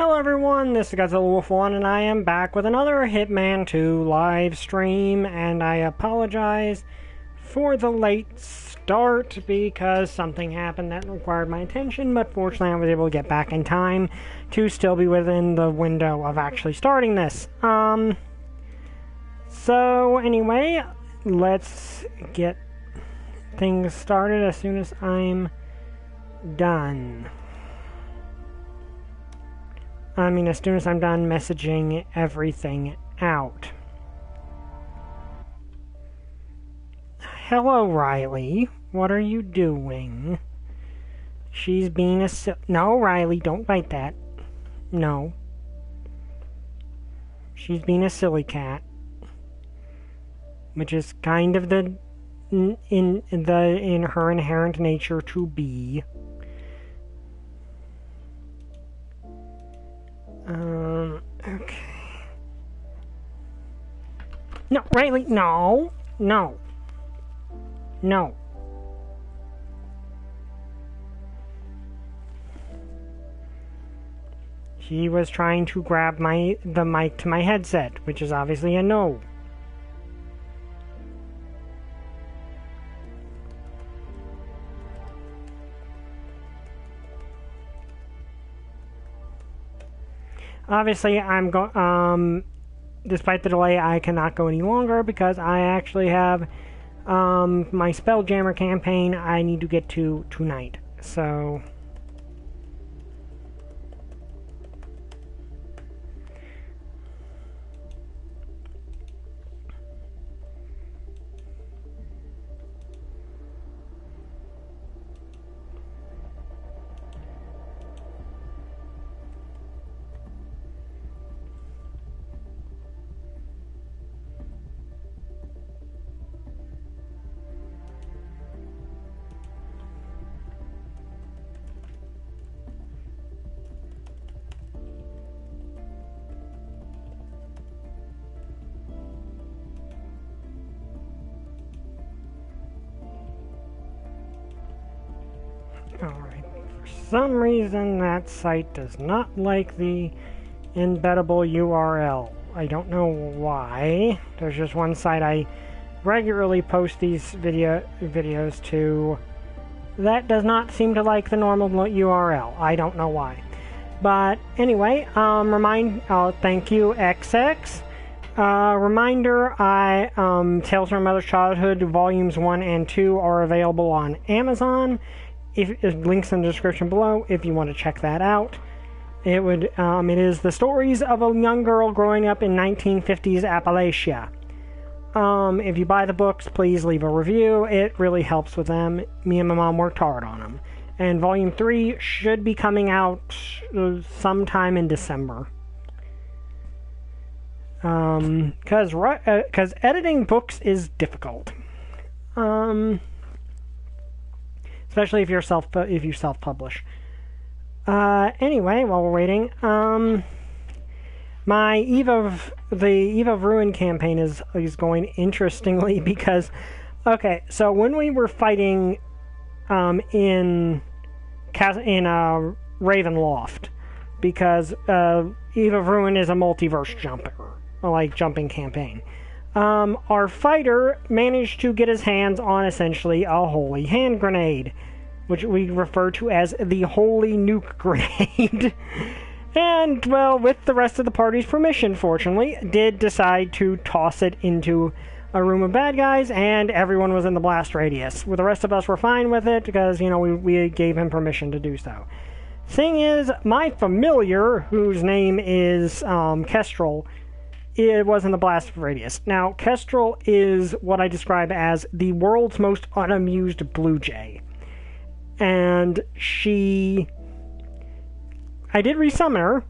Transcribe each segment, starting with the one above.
Hello everyone, this is Godzilla Wolf 1 and I am back with another Hitman 2 live stream, and I apologize for the late start because something happened that required my attention, but fortunately I was able to get back in time to still be within the window of actually starting this. So anyway, let's get things started as soon as I'm done. As soon as I'm done messaging everything out. Hello, Riley. What are you doing? She's being a No, Riley, don't bite that. No. She's being a silly cat. Which is kind of in her inherent nature to be. Okay. No, Riley, no. No. No. She was trying to grab the mic to my headset, which is obviously a no. Obviously, despite the delay, I cannot go any longer because I actually have my Spelljammer campaign I need to get to tonight. So alright, for some reason that site does not like the embeddable URL. I don't know why. There's just one site I regularly post these videos to that does not seem to like the normal URL. I don't know why. But anyway, thank you, XX. Reminder, Tales from My Mother's Childhood Volumes 1 and 2 are available on Amazon. Links in the description below if you want to check that out. It is the stories of a young girl growing up in 1950s Appalachia. If you buy the books, please leave a review. It really helps with them. Me and my mom worked hard on them. And Volume 3 should be coming out sometime in December. Because editing books is difficult. Especially if you self-publish. Anyway, while we're waiting, my Eve of Ruin campaign is going interestingly because, okay, so when we were fighting in Ravenloft, because Eve of Ruin is a multiverse jumping campaign. Our fighter managed to get his hands on essentially a holy hand grenade, which we refer to as the holy nuke grenade. And, well, with the rest of the party's permission, fortunately, did decide to toss it into a room of bad guys, and everyone was in the blast radius. Well, the rest of us were fine with it because, we gave him permission to do so. Thing is, my familiar, whose name is Kestrel, it was in the blast radius. Now, Kestrel is what I describe as the world's most unamused blue jay. And I did resummon her,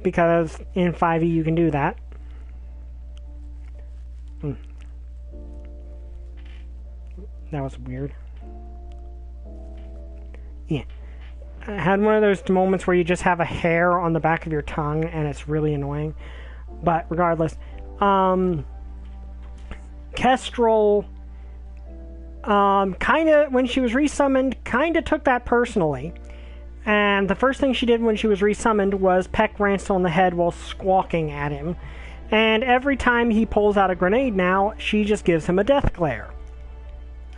because in 5e you can do that. That was weird. Yeah. I had one of those moments where you just have a hair on the back of your tongue, and it's really annoying. But regardless, Kestrel kind of, when she was resummoned, kind of took that personally. and the first thing she did when she was resummoned was peck Ransel in the head while squawking at him. And every time he pulls out a grenade now, she just gives him a death glare.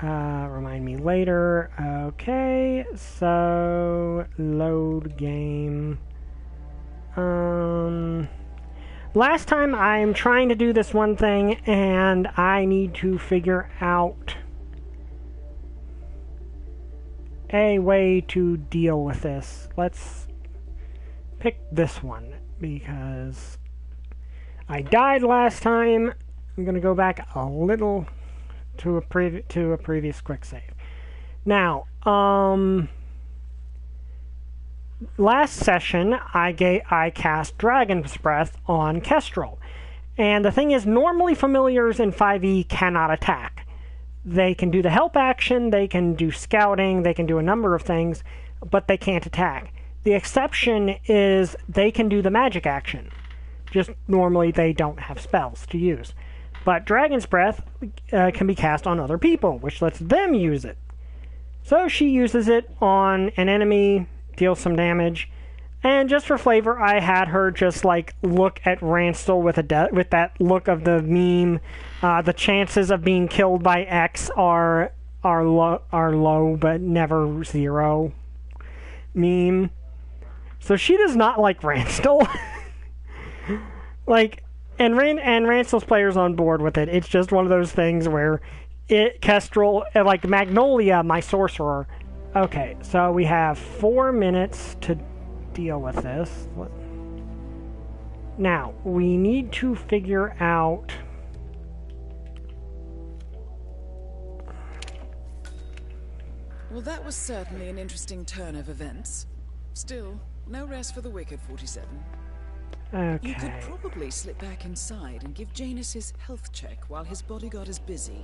Remind me later. Okay, so load game. Last time I'm trying to do this one thing, and I need to figure out a way to deal with this. Let's pick this one, because I died last time. I'm going to go back a little to a previous quick save. Now, last session I cast Dragon's Breath on Kestrel. And the thing is, normally familiars in 5e cannot attack. They can do the help action, they can do scouting, they can do a number of things, but they can't attack. The exception is they can do the magic action. Just normally they don't have spells to use. But Dragon's Breath can be cast on other people, which lets them use it. So she uses it on an enemy, deals some damage, and just for flavor, I had her just like look at Ransel with that look of the meme. The chances of being killed by X are low, but never zero. Meme. So she does not like Ransel. Like, and Ransel's players on board with it. It's just one of those things where Kestrel, like Magnolia, my sorcerer. Okay, so we have 4 minutes to deal with this. Now, we need to figure out... Well, that was certainly an interesting turn of events. Still, no rest for the wicked, 47. Okay. You could probably slip back inside and give Janus his health check while his bodyguard is busy.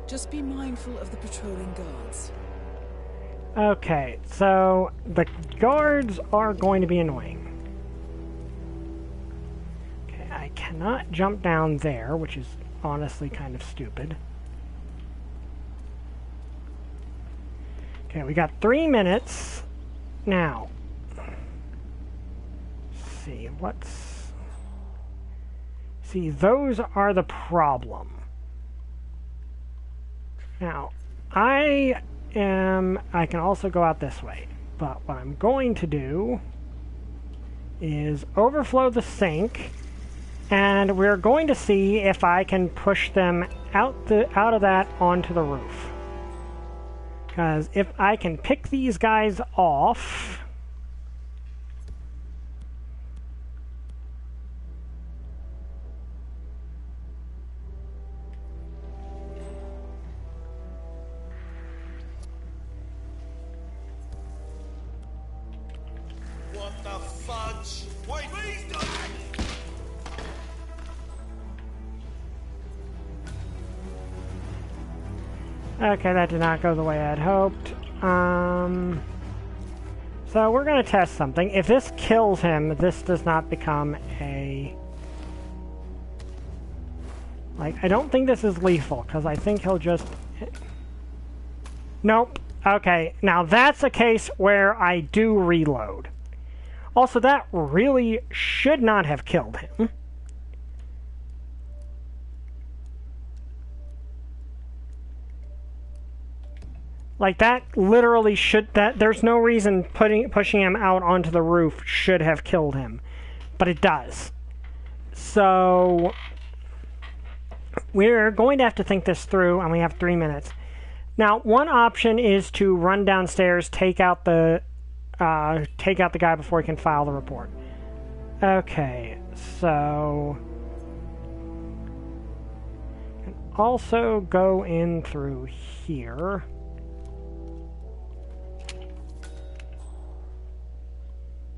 Just be mindful of the patrolling guards. Okay, so the guards are going to be annoying. Okay, I cannot jump down there, which is honestly kind of stupid. Okay, we got 3 minutes. Now, let's see, what's... See, those are the problem. Now, I can also go out this way, but what I'm going to do is overflow the sink, and we're going to see if I can push them out of that onto the roof. Because if I can pick these guys off... What the fudge? Wait, please don't! Okay, that did not go the way I'd hoped. So we're going to test something. If this kills him, this does not become a... Like, I don't think this is lethal, because I think he'll just... Nope. Okay, now that's a case where I do reload. Also, that really should not have killed him. Like, that literally should... There's no reason pushing him out onto the roof should have killed him. But it does. So... We're going to have to think this through, and we have 3 minutes. Now, one option is to run downstairs, take out the guy before he can file the report. Okay, so... Can also go in through here.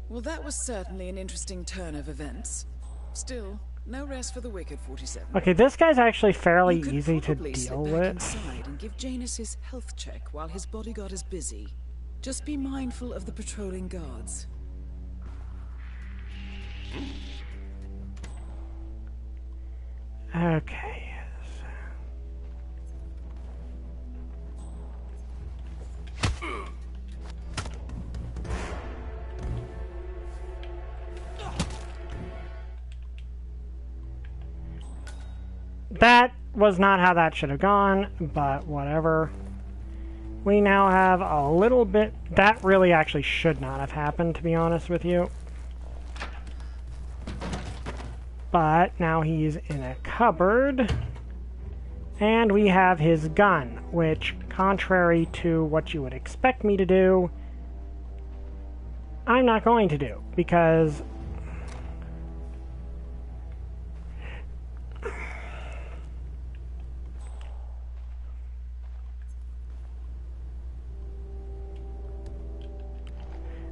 Well, that was certainly an interesting turn of events. Still, no rest for the wicked, 47. Okay, this guy's actually fairly easy to probably deal slip back with. inside and give Janus his health check while his bodyguard is busy. Just be mindful of the patrolling guards. Okay. that was not how that should have gone, but whatever. We now have a little bit... That really actually should not have happened, to be honest with you. But now he's in a cupboard. And we have his gun, which, contrary to what you would expect me to do, I'm not going to do, because...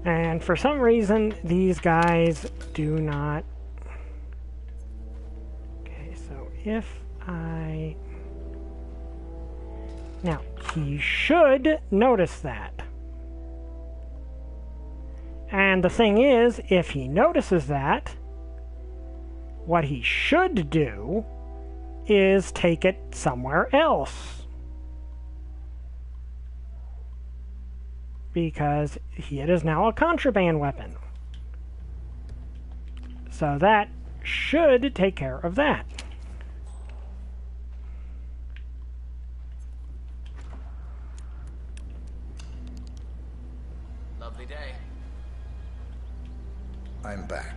And for some reason, these guys do not... Okay, so if I... Now, he should notice that. And the thing is, if he notices that, what he should do is take it somewhere else. Because it is now a contraband weapon. So that should take care of that. Lovely day. I'm back.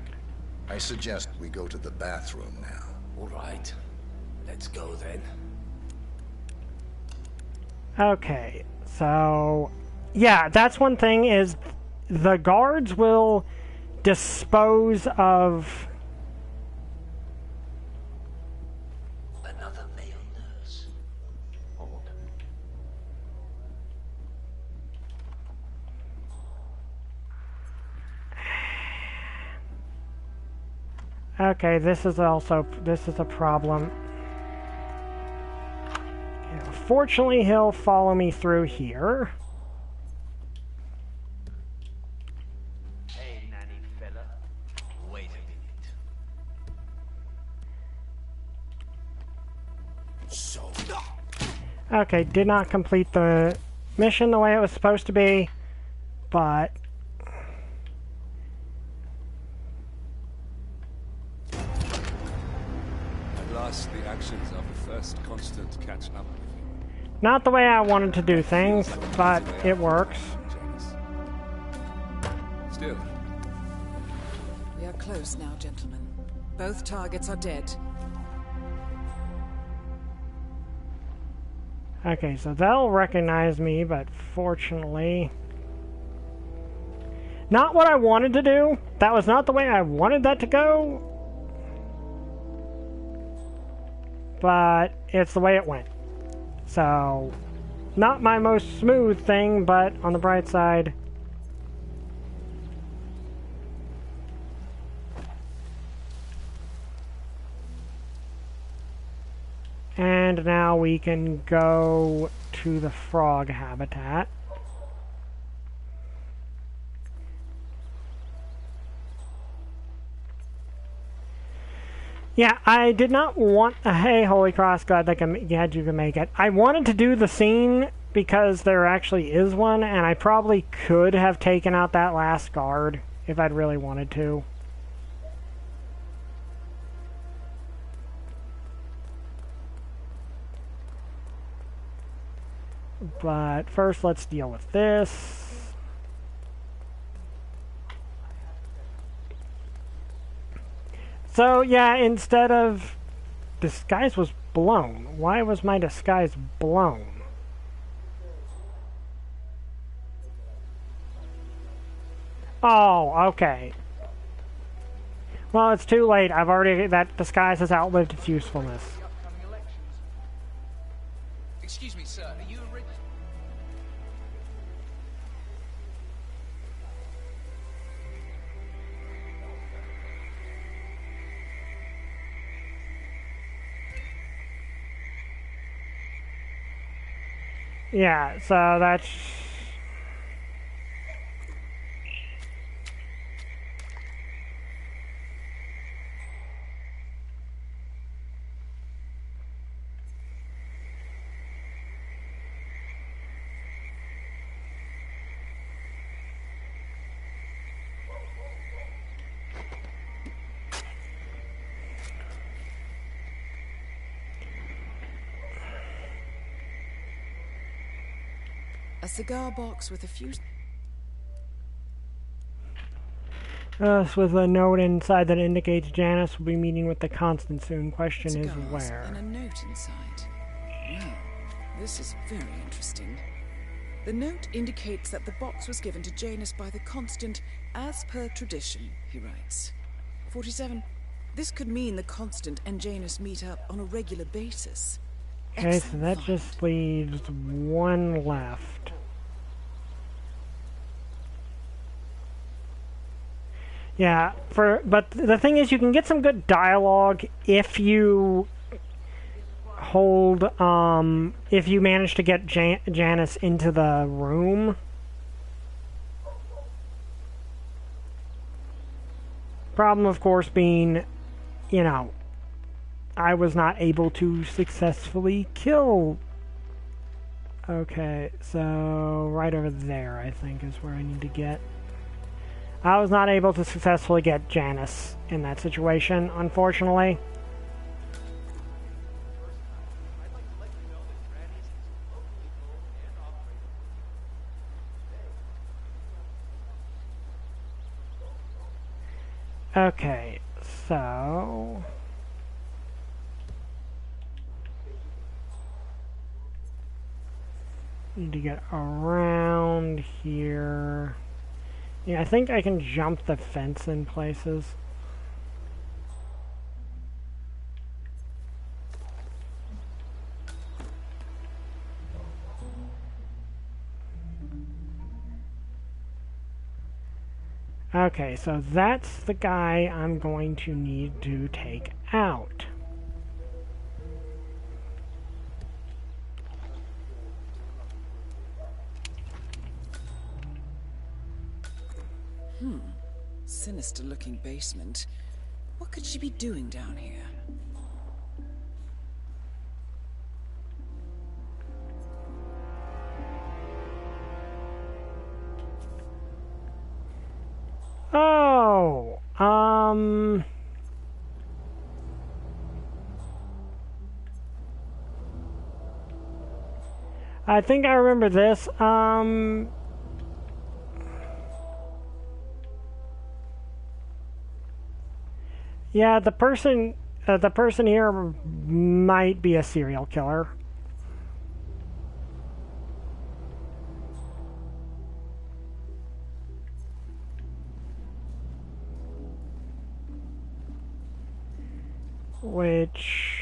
I suggest we go to the bathroom now. All right. Let's go then. Okay, so... Yeah, that's one thing, is the guards will dispose of... Another male nurse. Odd. Okay, this is a problem. Okay, fortunately, he'll follow me through here. Okay, did not complete the mission the way it was supposed to be, but... At last, the actions of the first constant catch up with you. Not the way I wanted to do things, but it works. Still. We are close now, gentlemen. Both targets are dead. Okay, so they'll recognize me, but fortunately... Not what I wanted to do. That was not the way I wanted that to go. But it's the way it went. So, not my most smooth thing, but on the bright side... And now we can go to the frog habitat. Yeah, I did not want... Hey, Holy Cross, glad you can make it. I wanted to do the scene because there actually is one, and I probably could have taken out that last guard if I'd really wanted to. But first, let's deal with this. So, yeah, instead of... Disguise was blown. Why was my disguise blown? Oh, okay. Well, it's too late. I've already... That disguise has outlived its usefulness. Excuse me, sir. Are you a Yeah, so that's... A cigar box with a few... with a note inside that indicates Janice will be meeting with the Constant soon. Question is where. And a note inside. Well, this is very interesting. The note indicates that the box was given to Janus by the Constant as per tradition, he writes. 47. This could mean the Constant and Janus meet up on a regular basis. Okay, so that just leaves one left. Yeah, but the thing is, you can get some good dialogue if you hold, if you manage to get Janice into the room. Problem, of course, being, you know, I was not able to successfully kill. Okay, so right over there, I think, is where I need to get. I was not able to successfully get Janice in that situation, unfortunately. Okay, so... need to get around here. Yeah, I think I can jump the fence in places. Okay, so that's the guy I'm going to need to take out. Sinister-looking basement. What could she be doing down here? Oh, I think I remember this. Yeah, the person here might be a serial killer. Which...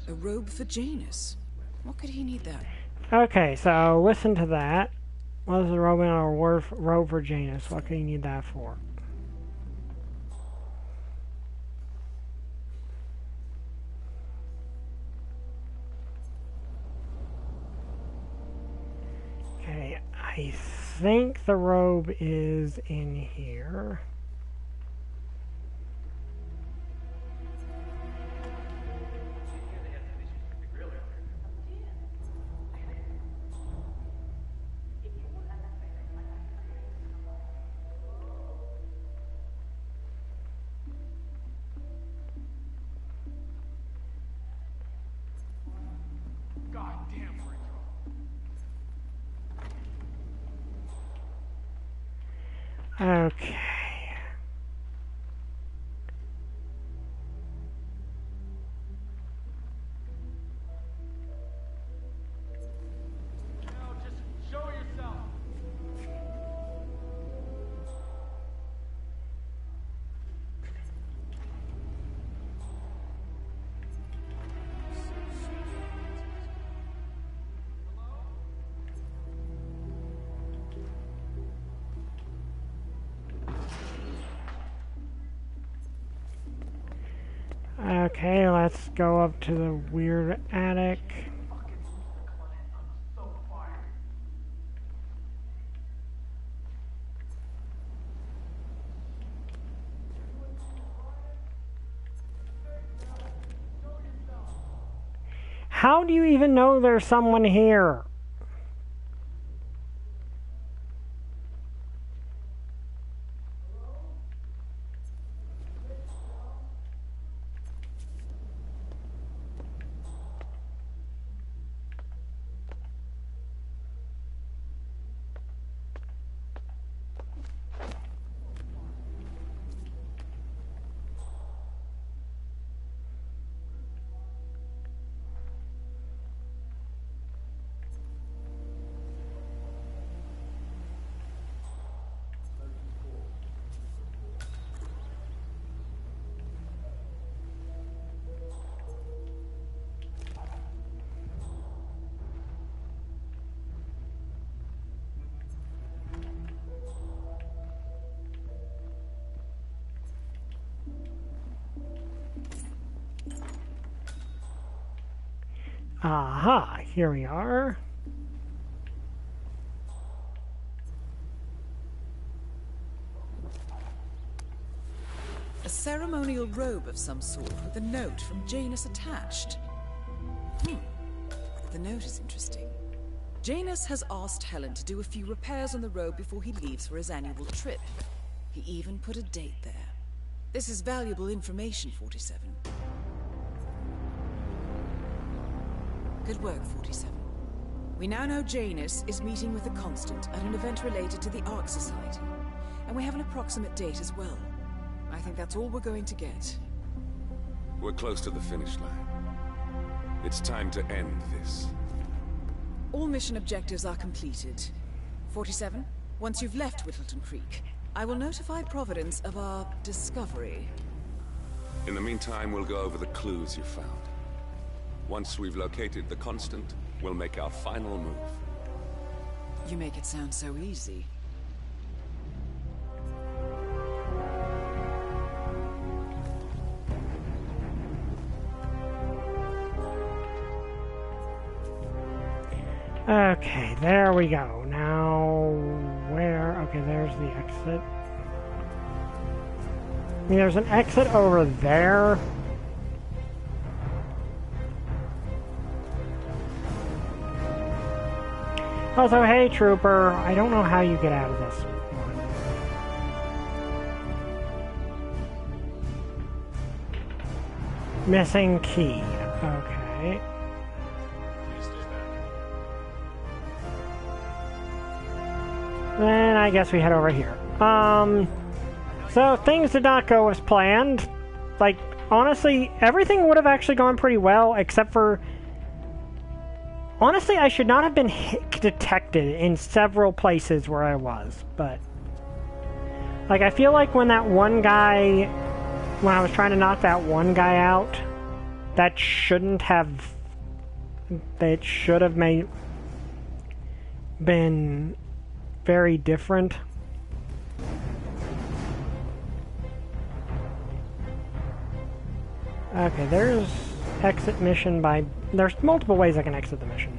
A robe for Janus. What could he need that? Okay, so listen to that. What is the robe and a robe for Janus? What could he need that for? Okay, I think the robe is in here. Okay. Just show yourself. Okay, let's go up to the weird attic. I'm so fired. How do you even know there's someone here? Aha, here we are. A ceremonial robe of some sort with a note from Janus attached. The note is interesting. Janus has asked Helen to do a few repairs on the robe before he leaves for his annual trip. He even put a date there. This is valuable information, 47. Good work, 47. We now know Janus is meeting with the Constant at an event related to the Ark Society. And we have an approximate date as well. I think that's all we're going to get. We're close to the finish line. It's time to end this. All mission objectives are completed. 47, once you've left Whittleton Creek, I will notify Providence of our discovery. In the meantime, we'll go over the clues you found. Once we've located the Constant, we'll make our final move. You make it sound so easy. Okay, there we go. Now, where? Okay, there's the exit. I mean, there's an exit over there. Also, hey, Trooper, I don't know how you get out of this one. Missing key. Okay. Then I guess we head over here. So things did not go as planned. Like, honestly, everything would have actually gone pretty well, except for... Honestly, I should not have been detected in several places where I was, but... Like, I feel like when that one guy... When I was trying to knock that one guy out, that shouldn't have... It should have been very different. Okay, there's exit mission by... There's multiple ways I can exit the mission.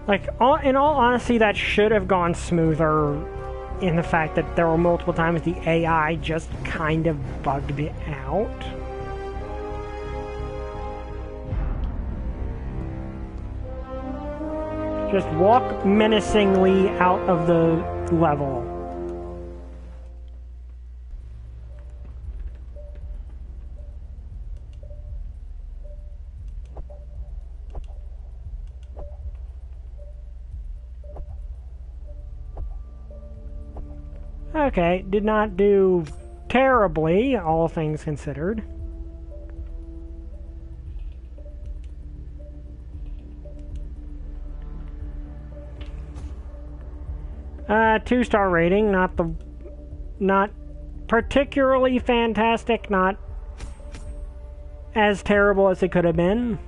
Like, in all honesty, that should have gone smoother in the fact that there were multiple times the AI just kind of bugged me out. Just walk menacingly out of the level. Okay, did not do terribly, all things considered. Two-star rating, not particularly fantastic, not as terrible as it could have been.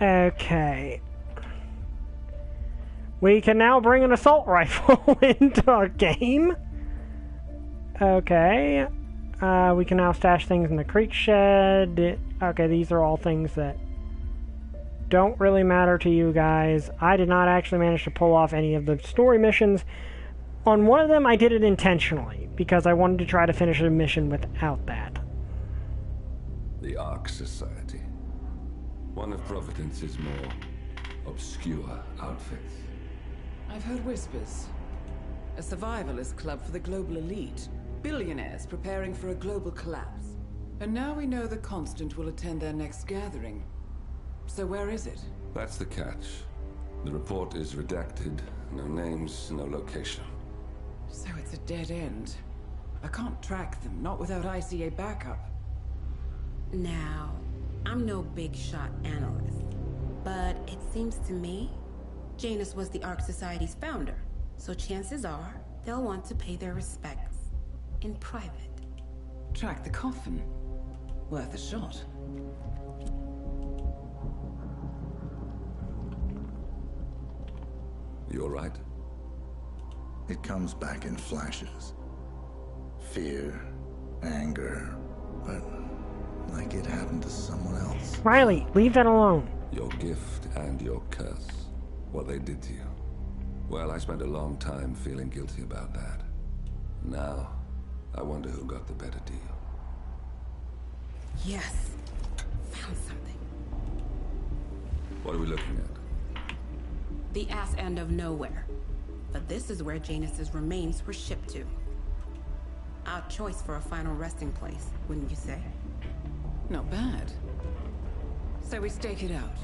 Okay. We can now bring an assault rifle into our game. Okay. We can now stash things in the creek shed. Okay, these are all things that don't really matter to you guys. I did not actually manage to pull off any of the story missions. On one of them, I did it intentionally, because I wanted to try to finish a mission without that. The Ark Society. One of Providence's more obscure outfits. I've heard whispers. A survivalist club for the global elite. Billionaires preparing for a global collapse. And now we know the Constant will attend their next gathering. So where is it? That's the catch. The report is redacted. No names, no location. So it's a dead end. I can't track them, not without ICA backup. Now, I'm no big shot analyst, but it seems to me Janus was the Ark Society's founder, so chances are they'll want to pay their respects in private. Track the coffin. Worth a shot. You all right? It comes back in flashes. Fear, anger, but like it happened to someone else. Riley, leave that alone. Your gift and your curse. What they did to you. Well, I spent a long time feeling guilty about that. Now, I wonder who got the better deal. Yes, found something. What are we looking at? The ass end of nowhere. But this is where Janus's remains were shipped to. Our choice for a final resting place, wouldn't you say? Not bad. So we stake it out.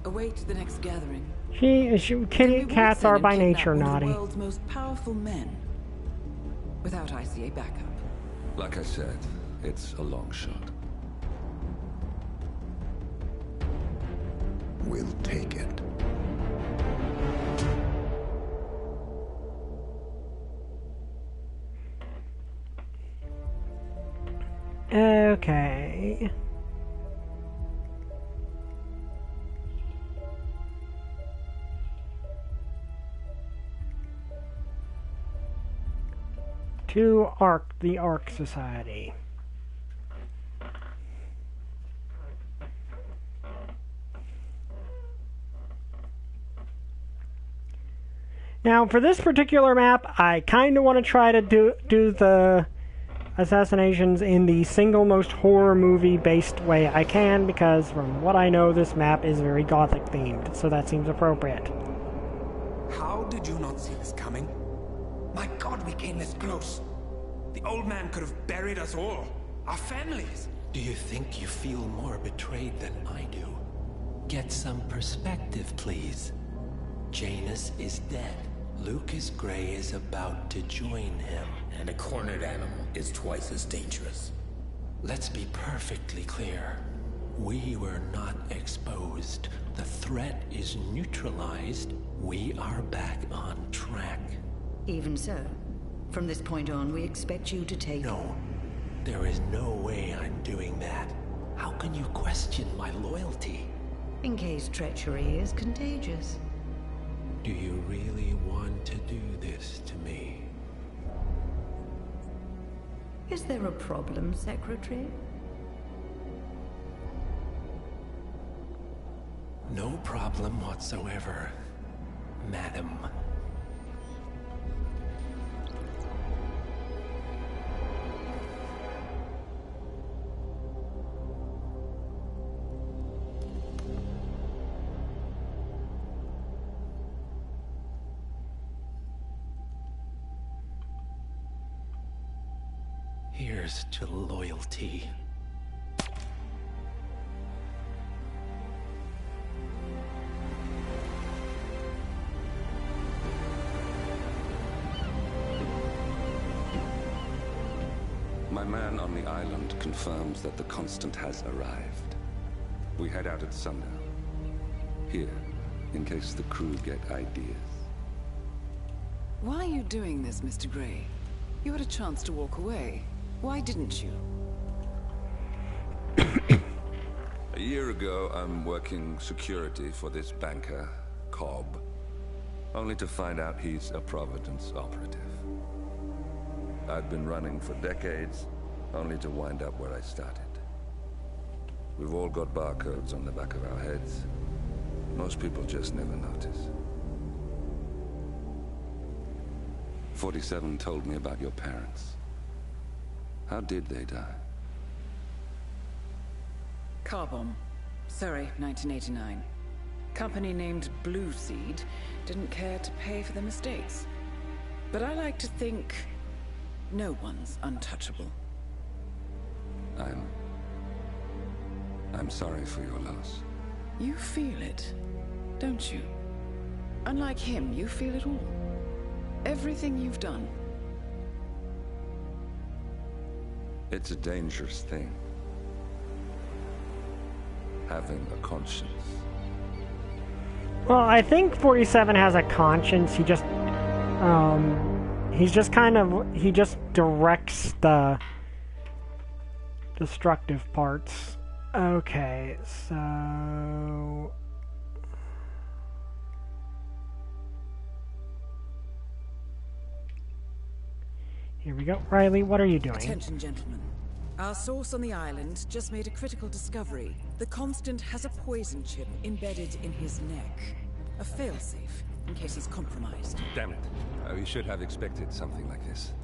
Await the next gathering. Kitty cats are by nature naughty. One of the world's most powerful men. Without ICA backup. Like I said, it's a long shot. We'll take it. Okay. To the Ark Society. Now, for this particular map, I kind of want to try to do the assassinations in the single most horror movie based way I can, because from what I know, this map is very gothic themed, so that seems appropriate. How did you not see this coming? My God, we came this close. The old man could have buried us all, our families. Do you think you feel more betrayed than I do? Get some perspective, please. Janus is dead. Lucas Gray is about to join him. And a cornered animal is twice as dangerous. Let's be perfectly clear. We were not exposed. The threat is neutralized. We are back on track. Even so, from this point on, we expect you to take... No, there is no way I'm doing that. How can you question my loyalty? In case treachery is contagious. Do you really want to do this to me? Is there a problem, Secretary? No problem whatsoever, Madam. Here's to loyalty. My man on the island confirms that the Constant has arrived. We head out at sundown. Here, in case the crew get ideas. Why are you doing this, Mr. Gray? You had a chance to walk away. Why didn't you? A year ago, I'm working security for this banker, Cobb, only to find out he's a Providence operative. I'd been running for decades, only to wind up where I started. We've all got barcodes on the back of our heads. Most people just never notice. 47 told me about your parents. How did they die? Car bomb. Surrey, 1989. Company named Blue Seed didn't care to pay for their mistakes. But I like to think no one's untouchable. I'm sorry for your loss. You feel it, don't you? Unlike him, you feel it all. Everything you've done. It's a dangerous thing. Having a conscience. Well, I think 47 has a conscience. He just directs the destructive parts. Okay, so here we go. Riley, what are you doing? Attention, gentlemen. Our source on the island just made a critical discovery. The Constant has a poison chip embedded in his neck. A failsafe, in case he's compromised. Damn it. We should have expected something like this.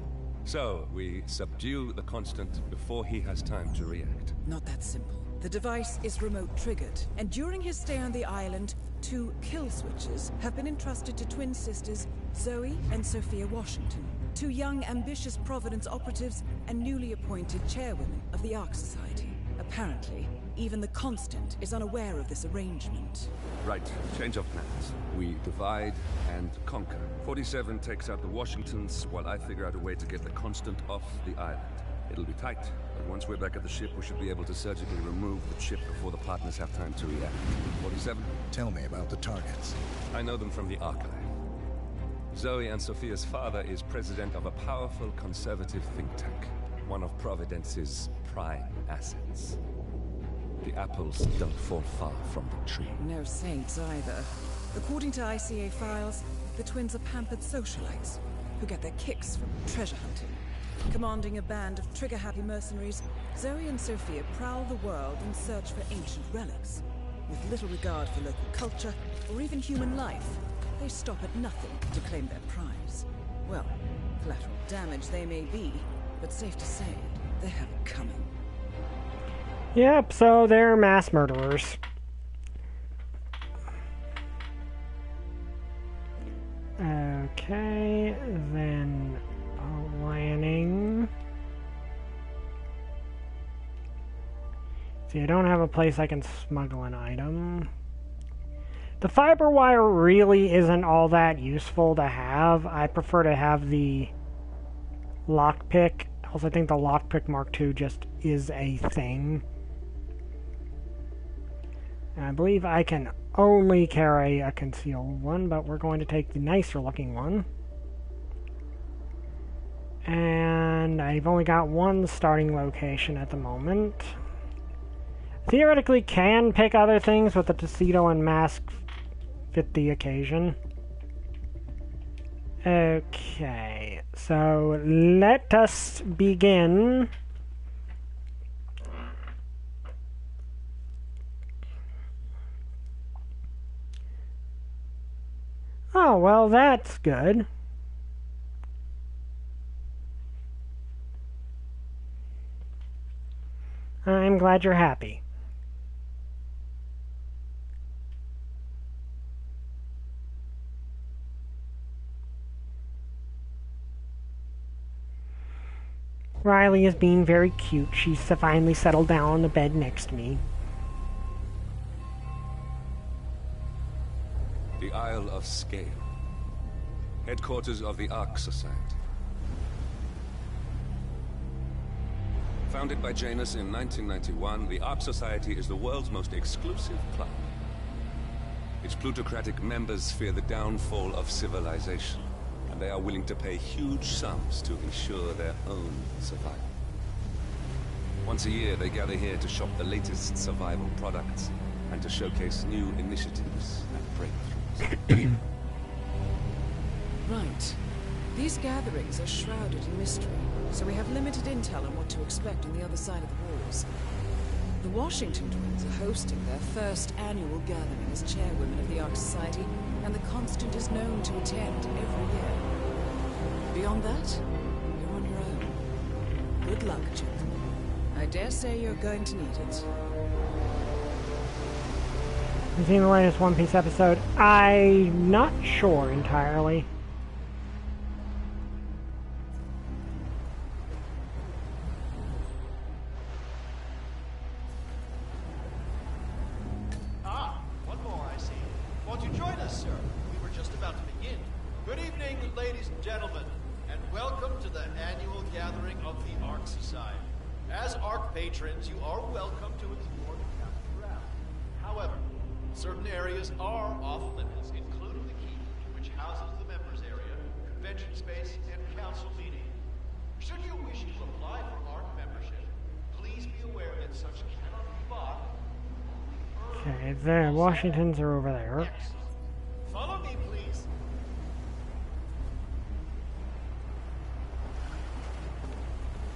So, we subdue the Constant before he has time to react. Not that simple. The device is remote triggered, and during his stay on the island, 2 kill switches have been entrusted to twin sisters Zoe and Sophia Washington, 2 young, ambitious Providence operatives and newly appointed chairwomen of the Ark Society. Apparently, even the Constant is unaware of this arrangement. Right, change of plans. We divide and conquer. 47 takes out the Washingtons, while I figure out a way to get the Constant off the island. It'll be tight, but once we're back at the ship, we should be able to surgically remove the chip before the partners have time to react. 47? Tell me about the targets. I know them from the archive. Zoe and Sophia's father is president of a powerful conservative think tank, one of Providence's prime assets. The apples don't fall far from the tree. No saints either. According to ICA files, the twins are pampered socialites who get their kicks from treasure hunting. Commanding a band of trigger-happy mercenaries, Zoe and Sophia prowl the world in search for ancient relics. With little regard for local culture or even human life, they stop at nothing to claim their prize. Well, collateral damage they may be, but safe to say, they have it coming. Yep, so they're mass murderers. Okay, then planning. See, I don't have a place I can smuggle an item. The fiber wire really isn't all that useful to have. I prefer to have the lockpick. Also, I think the lockpick Mark II just is a thing. And I believe I can only carry a concealed one, but we're going to take the nicer looking one. And I've only got one starting location at the moment. Theoretically can pick other things, but the tuxedo and mask fit the occasion. Okay, so let us begin. Oh, well, that's good. I'm glad you're happy. Riley is being very cute. She's finally settled down on the bed next to me. The Isle of Scale. Headquarters of the Ark Society. Founded by Janus in 1991, the Ark Society is the world's most exclusive club. Its plutocratic members fear the downfall of civilization, and they are willing to pay huge sums to ensure their own survival. Once a year, they gather here to shop the latest survival products and to showcase new initiatives and breakthroughs. Right. These gatherings are shrouded in mystery, so we have limited intel on what to expect on the other side of the walls. The Washington twins are hosting their first annual gathering as chairwomen of the Ark Society, and the Constant is known to attend every year. Beyond that, you're on your own. Good luck, gentlemen. I dare say you're going to need it. Have you seen the latest One Piece episode? I'm not sure entirely. One more, I see. Won't you join us, sir? We were just about to begin. Good evening, ladies and gentlemen, and welcome to the annual gathering of the Ark Society. As Ark patrons, you are welcome to explore the castle grounds. However, certain areas are off limits, including the keep, which houses the members area, convention space, and council meeting. Should you wish to apply for Ark membership, please be aware that such cannot be bought. Okay, the Washingtons are over there. Follow me, please.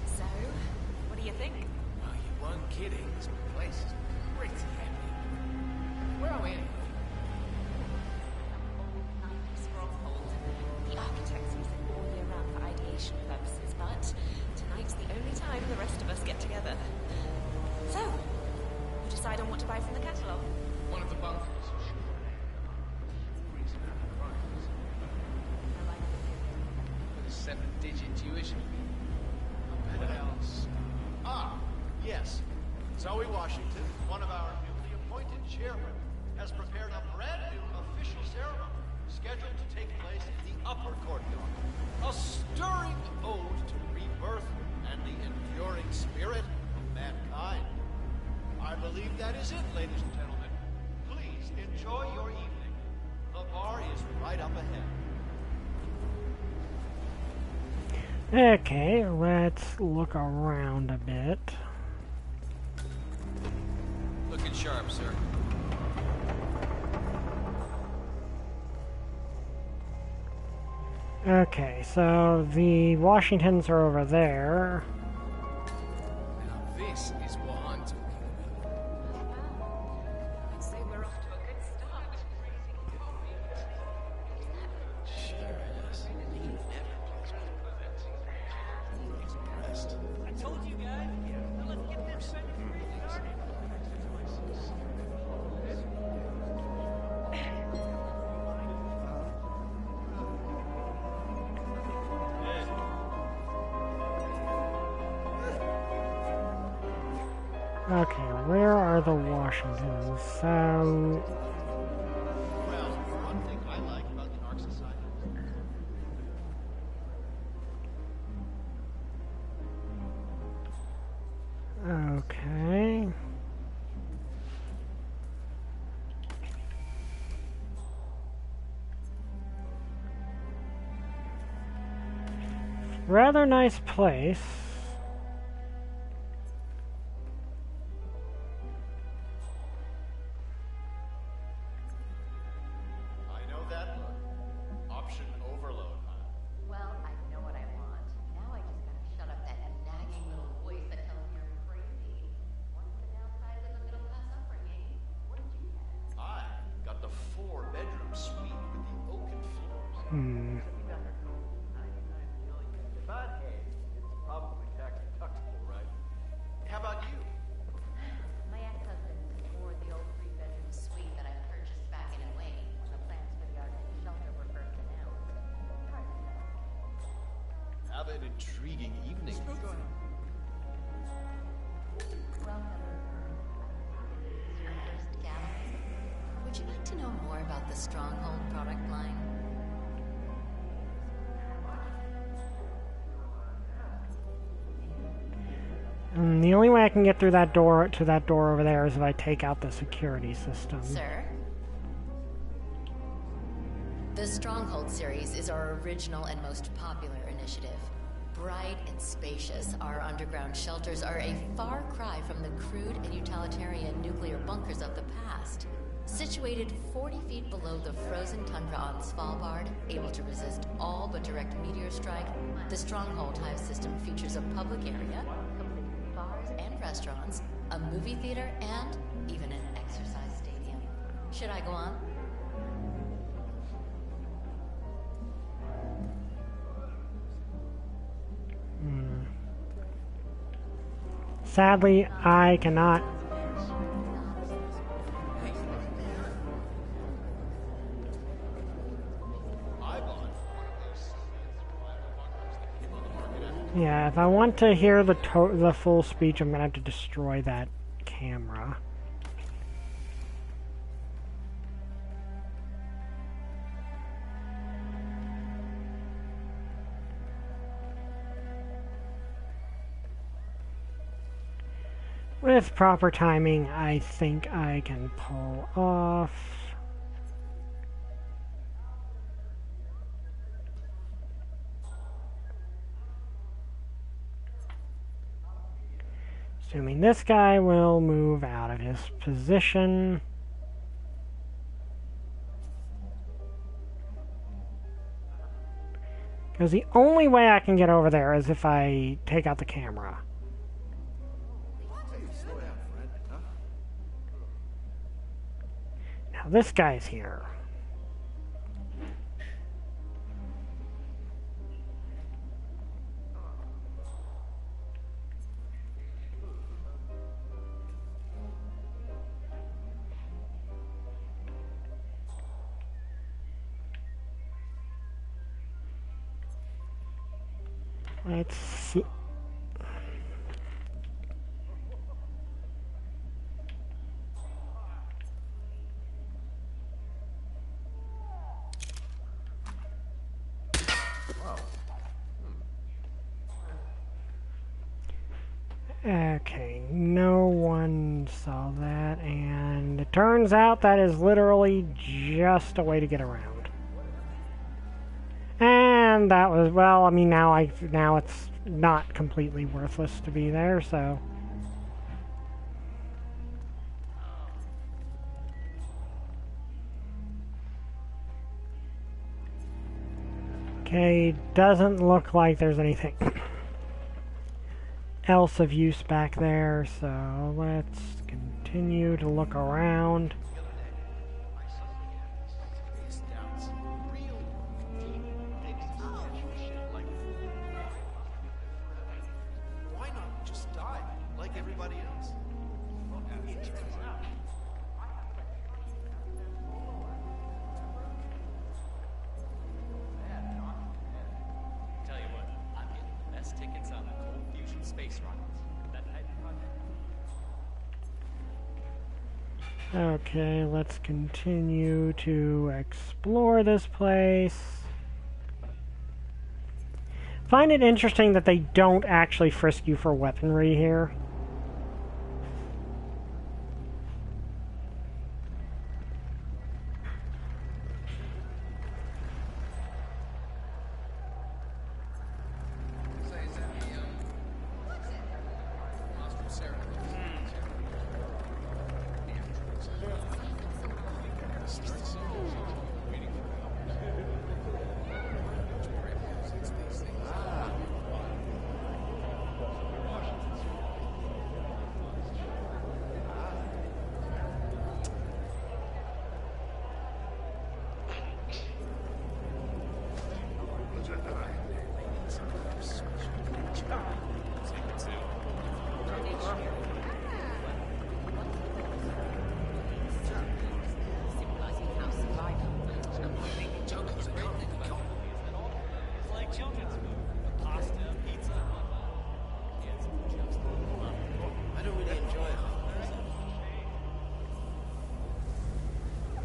So, what do you think? Oh, you weren't kidding. This place is pretty epic. Where are we anyway? Old night stronghold. The architects use it all year round for ideation purposes, but tonight's the only time the rest of us get together. So, you decide on what to buy from the catalogue? One of the bunkers. With a 7-digit tuition fee. What else? Yes. Zoe Washington, one of our newly appointed chairwomen, has prepared a brand new official ceremony scheduled to take place in the upper courtyard. A stirring ode to rebirth and the enduring spirit of mankind. I believe that is it, ladies and gentlemen. Please enjoy your evening. The bar is right up ahead. Okay, let's look around a bit. Looking sharp, sir. Okay, so the Washingtons are over there. Now this is what I'm talking about. I'd say we're off to a good start. Sure is. He never plays with impressed. I told you guys. Now let's get this started. Okay, where are the Washingtons? So... Well, one thing I like about the Ark Society. Okay. Rather nice place. I know that look. Option overload, huh? Well, I know what I want. Now I just gotta shut up that nagging little voice that tells me you're crazy. One of the downsides of a middle-class upbringing. What did you get? I got the 4-bedroom suite with the oaken floors. But hey, it's probably tax deductible, right? How about you? My ex-husband afforded the old 3-bedroom suite that I purchased back in 08 when the plans for the Arctic shelter were first announced. Hard to know. Have an intriguing evening. Welcome. Your first gathering. Would you like to know more about the Stronghold product line? The only way I can get through that door to that door over there is if I take out the security system. Sir? The Stronghold series is our original and most popular initiative. Bright and spacious, our underground shelters are a far cry from the crude and utilitarian nuclear bunkers of the past. Situated 40 feet below the frozen tundra on Svalbard, able to resist all but direct meteor strike, the Stronghold Hive system features a public area, complete with bars and restaurants, a movie theater, and even an exercise stadium. Should I go on? Sadly, I cannot. Yeah, if I want to hear the full speech, I'm gonna have to destroy that camera. With proper timing, I think I can pull off. Assuming this guy will move out of his position. Because the only way I can get over there is if I take out the camera. Now this guy's here. Let's see. Okay, no one saw that, and it turns out that is literally just a way to get around. And that was, well, I mean, now it's not completely worthless to be there, so. Okay, doesn't look like there's anything else of use back there, so let's continue to look around. Why not just die like everybody else? It turns out. Tell you what, I'm getting the best tickets on the cold fusion space rockets. That Titan project. Okay, let's continue to explore this place. Find it interesting that they don't actually frisk you for weaponry here.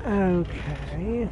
Okay.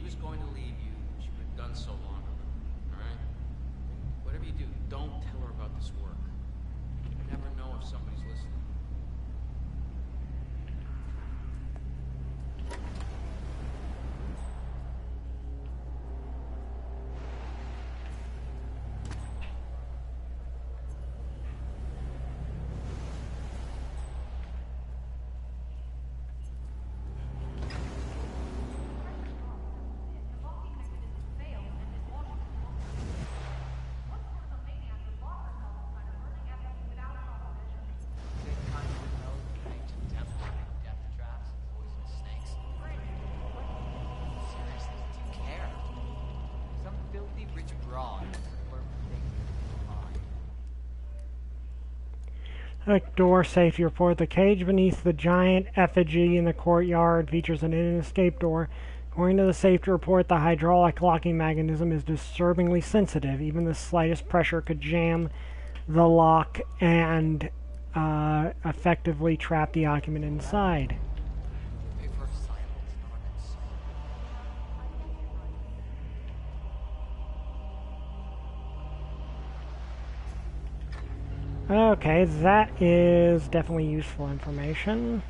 was going to leave you, she would have done so long ago. Alright? Whatever you do, don't tell her about this work. You never know if somebody's listening. Door safety report. The cage beneath the giant effigy in the courtyard features an escape door. According to the safety report, the hydraulic locking mechanism is disturbingly sensitive. Even the slightest pressure could jam the lock and effectively trap the occupant inside. Okay, that is definitely useful information.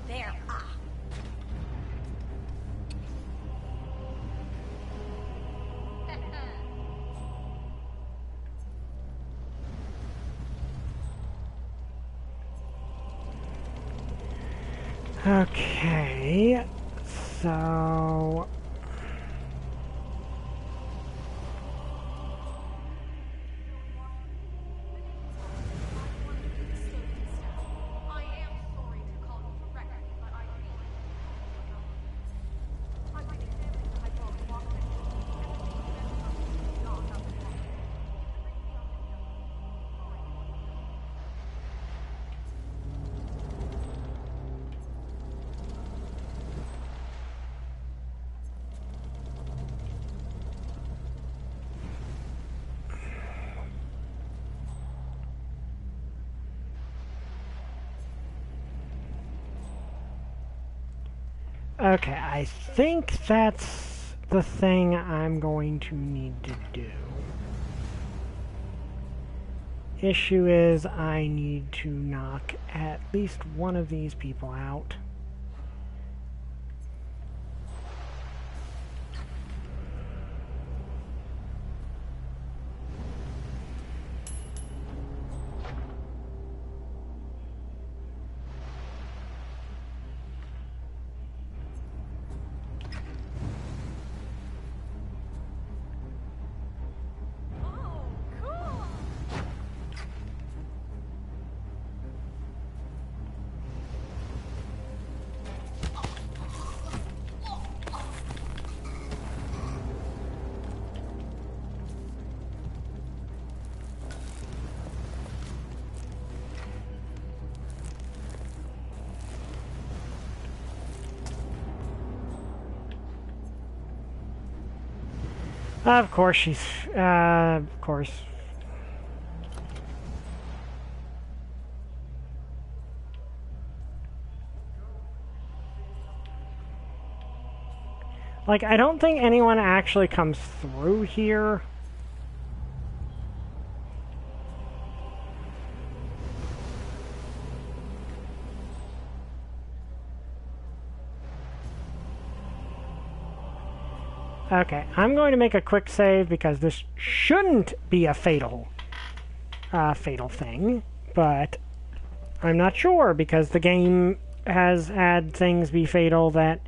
There. Okay, so okay, I think that's the thing I'm going to need to do. Issue is I need to knock at least one of these people out. Of course, she's, of course. Like, I don't think anyone actually comes through here. Okay, I'm going to make a quick save because this shouldn't be a fatal thing, but I'm not sure because the game has had things be fatal that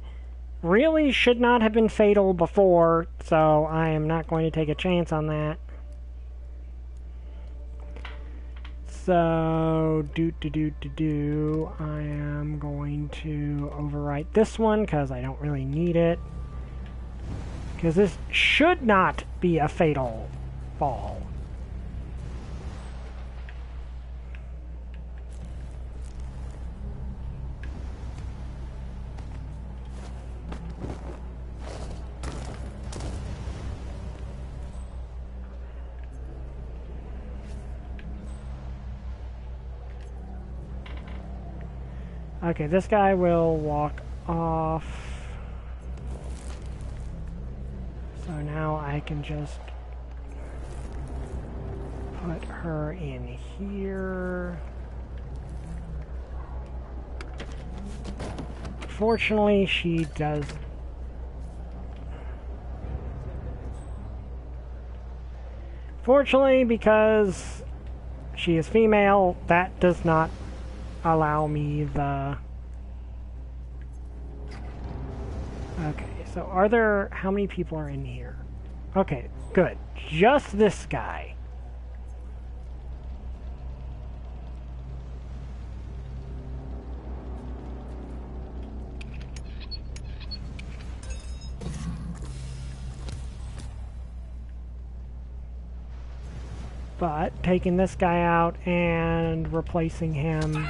really should not have been fatal before, so I am not going to take a chance on that. So, I am going to overwrite this one because I don't really need it. Because this should not be a fatal fall. Okay, this guy will walk off. So now I can just put her in here. Fortunately, she does. Fortunately, because she is female, that does not allow me the... Okay, so are there... How many people are in here? Okay, good. Just this guy. But taking this guy out and replacing him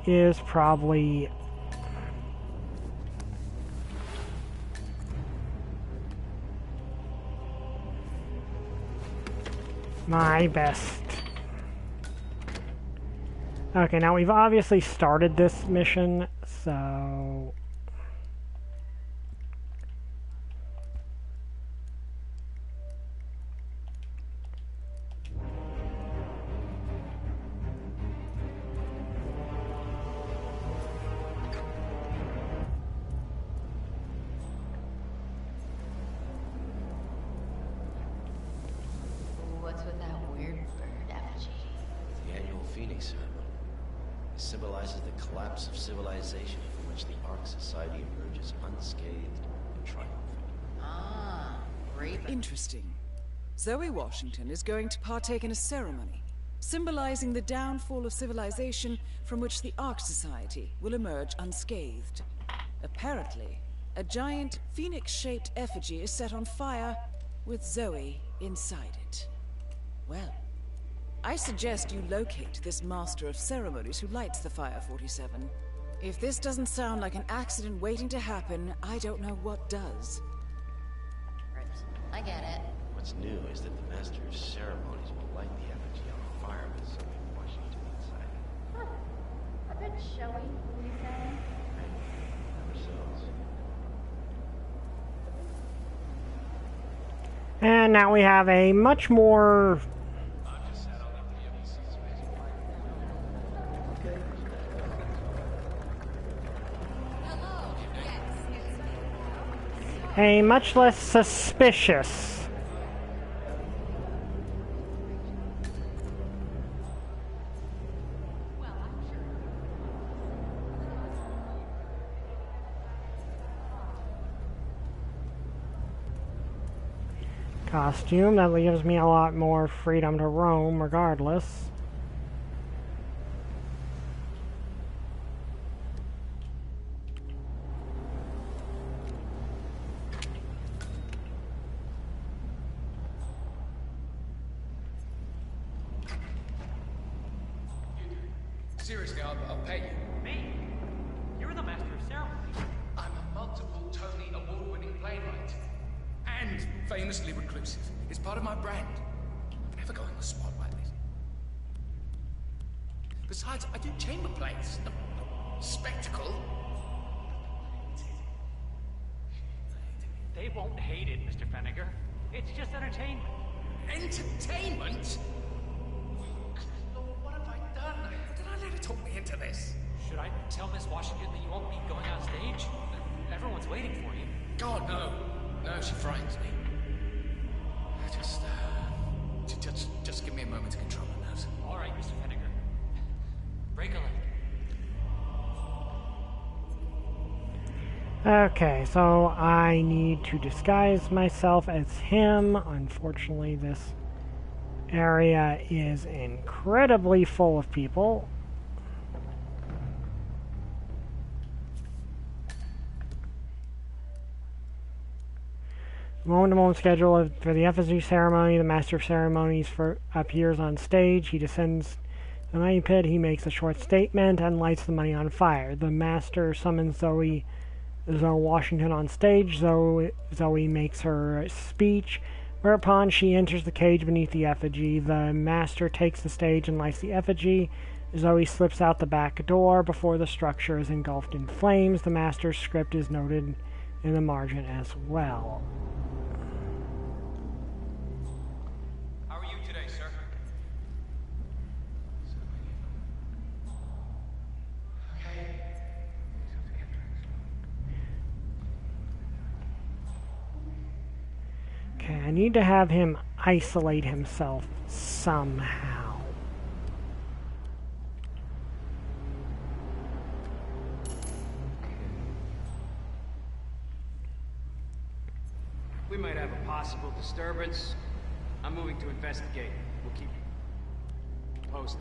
is probably my best. Okay, now we've obviously started this mission, so... What's with that weird bird effigy? The annual Phoenix ceremony. It symbolizes the collapse of civilization from which the Ark Society emerges unscathed and triumphant. Ah, great. Interesting. Zoe Washington is going to partake in a ceremony symbolizing the downfall of civilization from which the Ark Society will emerge unscathed. Apparently, a giant phoenix-shaped effigy is set on fire with Zoe inside it. Well, I suggest you locate this master of ceremonies who lights the Fire 47. If this doesn't sound like an accident waiting to happen, I don't know what does. I get it. What's new is that the Master of Ceremonies will light the effigy on fire with Zoe Washington inside it. Huh. A bit showy, would you say? Ourselves. And now we have a much more... a much less suspicious costume. That gives me a lot more freedom to roam regardless. Seriously, I'll pay you. Me? You're the master of ceremonies. I'm a multiple Tony award-winning playwright. And famously reclusive. It's part of my brand. I never go in the spotlight. Besides, I do chamber plays. No spectacle. They won't hate it, Mr. Feniger. It's just entertainment. Entertainment? What have I done? Did I let her talk me into this? Should I tell Miss Washington that you won't be going on stage? Everyone's waiting for you. God, no. No, she frightens me. Just give me a moment to control my nerves. All right, Mr. Feniger. Break a leg. Okay, so I need to disguise myself as him. Unfortunately, this area is incredibly full of people. Moment-to-moment schedule for the effigy ceremony. The master of ceremonies appears on stage. He descends the money pit. He makes a short statement and lights the money on fire. The master summons Zoe Washington on stage. Zoe makes her speech, whereupon she enters the cage beneath the effigy. The master takes the stage and lights the effigy. Zoe slips out the back door before the structure is engulfed in flames. The master's script is noted in the margin as well. Okay, I need to have him isolate himself somehow. We might have a possible disturbance. I'm moving to investigate. We'll keep you posted.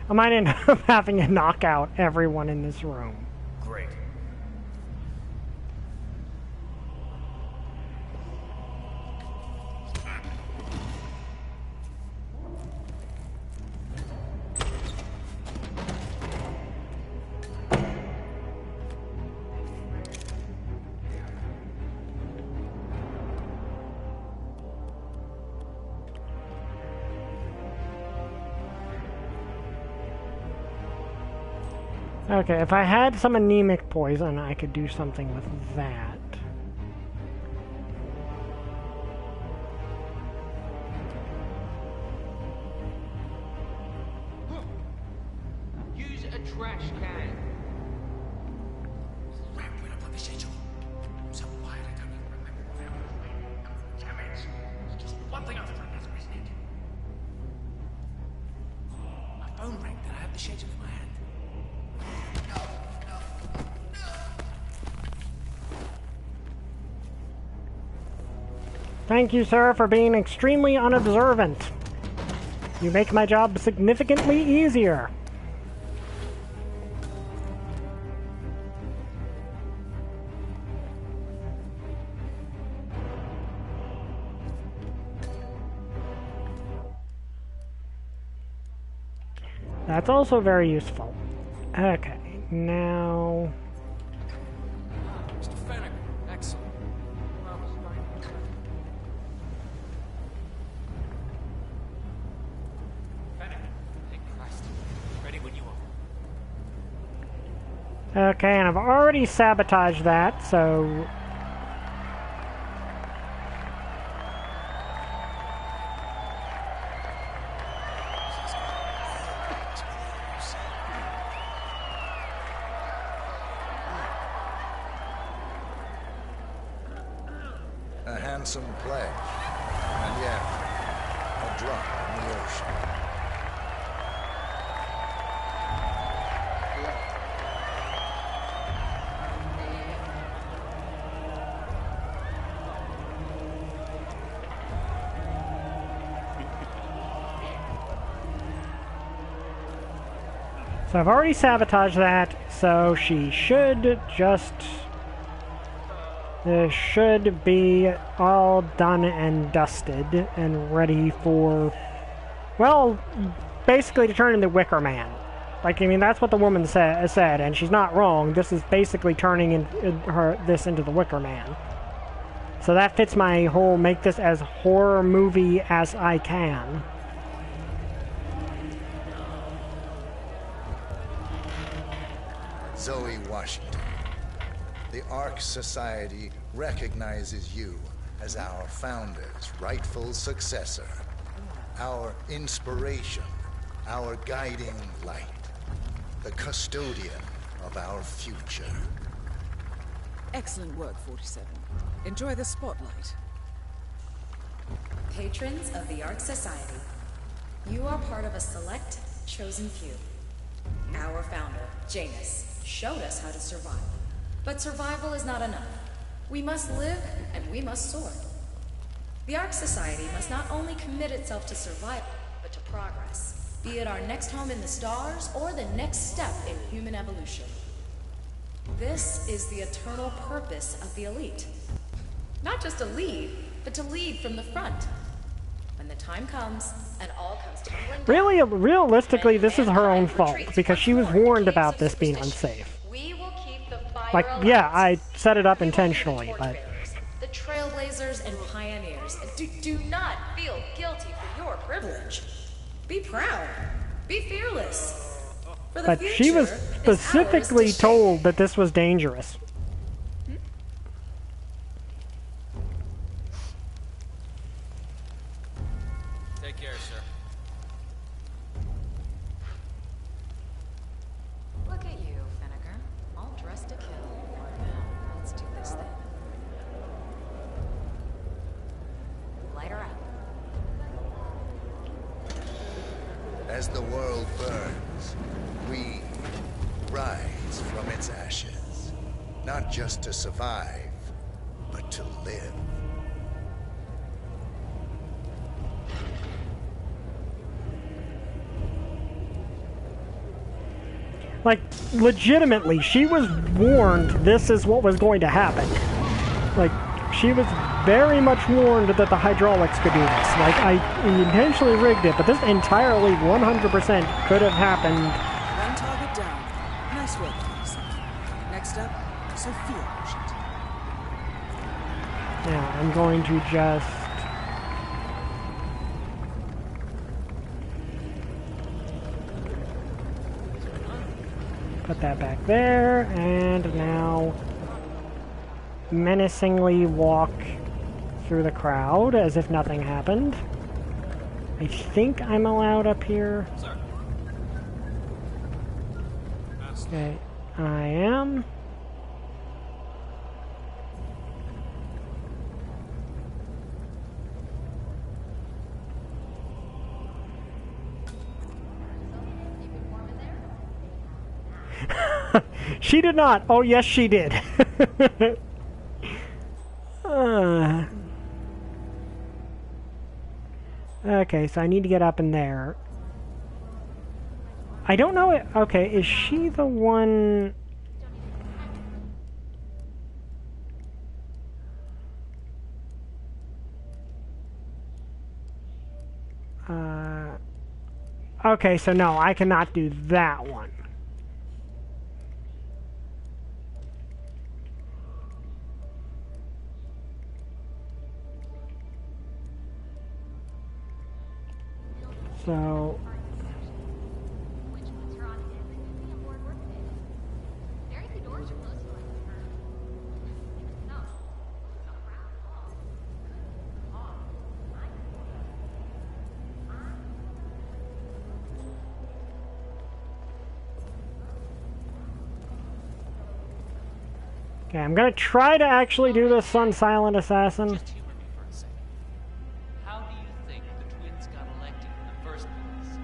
I might end up having to knock out everyone in this room. Great. Okay, if I had some anemic poison, I could do something with that. Use a trash can. Right, when I put the schedule. I'm so wired I don't even remember what happened. Damn it. It's just one thing after another, isn't it? My phone rang, then I have the schedule in my hand. Thank you, sir, for being extremely unobservant. You make my job significantly easier. That's also very useful. Okay, now... Mr. Fennick, excellent. Okay, and I've already sabotaged that, so... A handsome pledge. And yet, a drop in the ocean. So I've already sabotaged that, so she should just... This should be all done and dusted and ready for... Well, basically to turn into Wicker Man. Like, I mean, that's what the woman said, and she's not wrong. This is basically turning this into the Wicker Man. So that fits my whole make this as horror movie as I can. Zoe Washington, the Ark Society recognizes you as our founder's rightful successor, our inspiration, our guiding light, the custodian of our future. Excellent work, 47. Enjoy the spotlight. Patrons of the Ark Society, you are part of a select, chosen few. Our founder, Janus, showed us how to survive. But survival is not enough. We must live, and we must soar. The Ark Society must not only commit itself to survival, but to progress, be it our next home in the stars or the next step in human evolution. This is the eternal purpose of the elite. Not just to lead, but to lead from the front. When the time comes, and all comes tumbling down, Realistically, this is her own fault, because she was warned about this being unsafe. we will keep the fire Like, alive. yeah, I set it up intentionally, but... The trailblazers and pioneers. Do not feel guilty for your privilege. Be proud. Be fearless. For the But future she was is specifically ours to told that this was dangerous. Take care, sir. Look at you, Finnegar. All dressed to kill. Now, let's do this thing. Light her up. As the world burns, we rise from its ashes. Not just to survive, but to live. Like, legitimately, she was warned this is what was going to happen. Like, she was very much warned that the hydraulics could do this. Like, I intentionally rigged it, but this entirely 100% could have happened. One target down. Nice work, 47. Next up, Sophia Washington. Yeah, I'm going to just... put that back there, and now menacingly walk through the crowd as if nothing happened. I think I'm allowed up here. Okay, I am. She did not. Oh, yes, she did. Okay, so I need to get up in there. I don't know it. Okay, is she the one? Okay, so no, I cannot do that one. So... Okay, I'm gonna try to actually do this on Silent Assassin. Just humor me for a second. How do you think the twins got elected in the first place?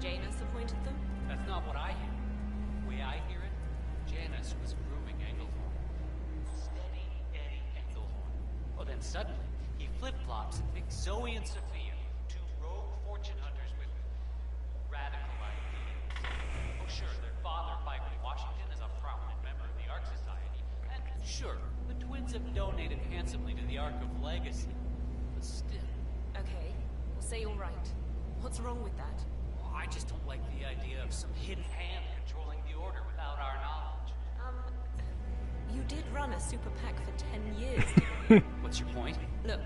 Janus appointed them? That's not what I hear. The way I hear it, Janus was grooming Engelhorn. Steady Eddie Engelhorn. Oh, then suddenly, he flip-flops and picks Zoe and Sophia, two rogue fortune hunters with radical ideas. Oh, sure, their father, Byron Washington, is a prominent member of the Ark Society. And sure, the twins have donated handsomely to the Ark of Legacy. But still... Okay, we'll say you're right. What's wrong with that? Well, I just don't like the idea of some hidden hand controlling the Order without our knowledge. You did run a super PAC for 10 years, didn't you? What's your point? Look,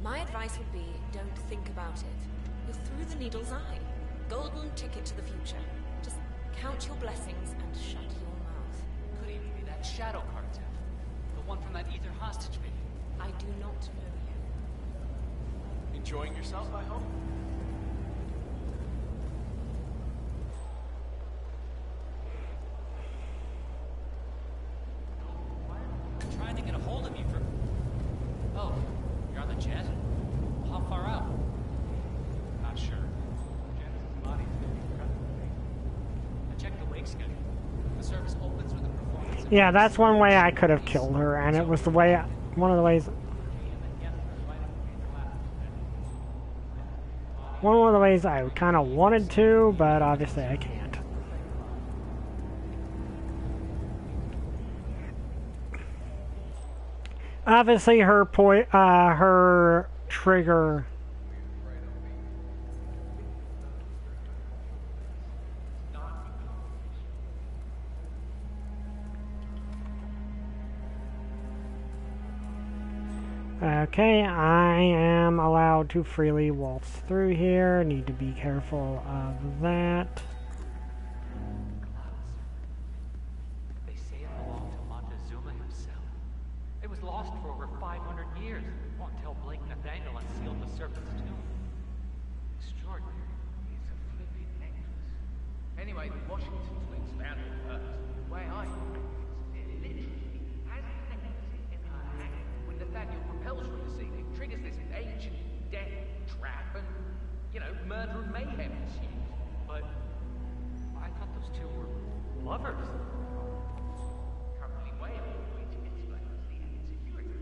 my advice would be don't think about it. You're through the needle's eye. Golden ticket to the future. Just count your blessings and shut your mouth. That shadow cartel. The one from that ether hostage video. I do not know you. Enjoying yourself, I hope? I'm trying to get a hold of you for... Oh, you're on the jet? How far out? Not sure. Janice's body's been incredibly. I checked the wake schedule. The service opens with a performance... Yeah, that's one way I could have killed her, and it was the way... one of the ways... one of the ways I kind of wanted to, but obviously I can't. Obviously her trigger... Okay, I am allowed to freely waltz through here. Need to be careful of that. They say it belonged to Montezuma himself. It was lost for over 500 years, or until Blake Nathaniel unsealed the serpent's tomb. Extraordinary. It's a flipping necklace. Anyway, the Washington twins found it first. The way I literally has a necklace in her hand. When Nathaniel propels from the ceiling, triggers this ancient death trap, and, you know, murder and mayhem ensues. But I thought those two were lovers. Currently way on the way to explain the added security.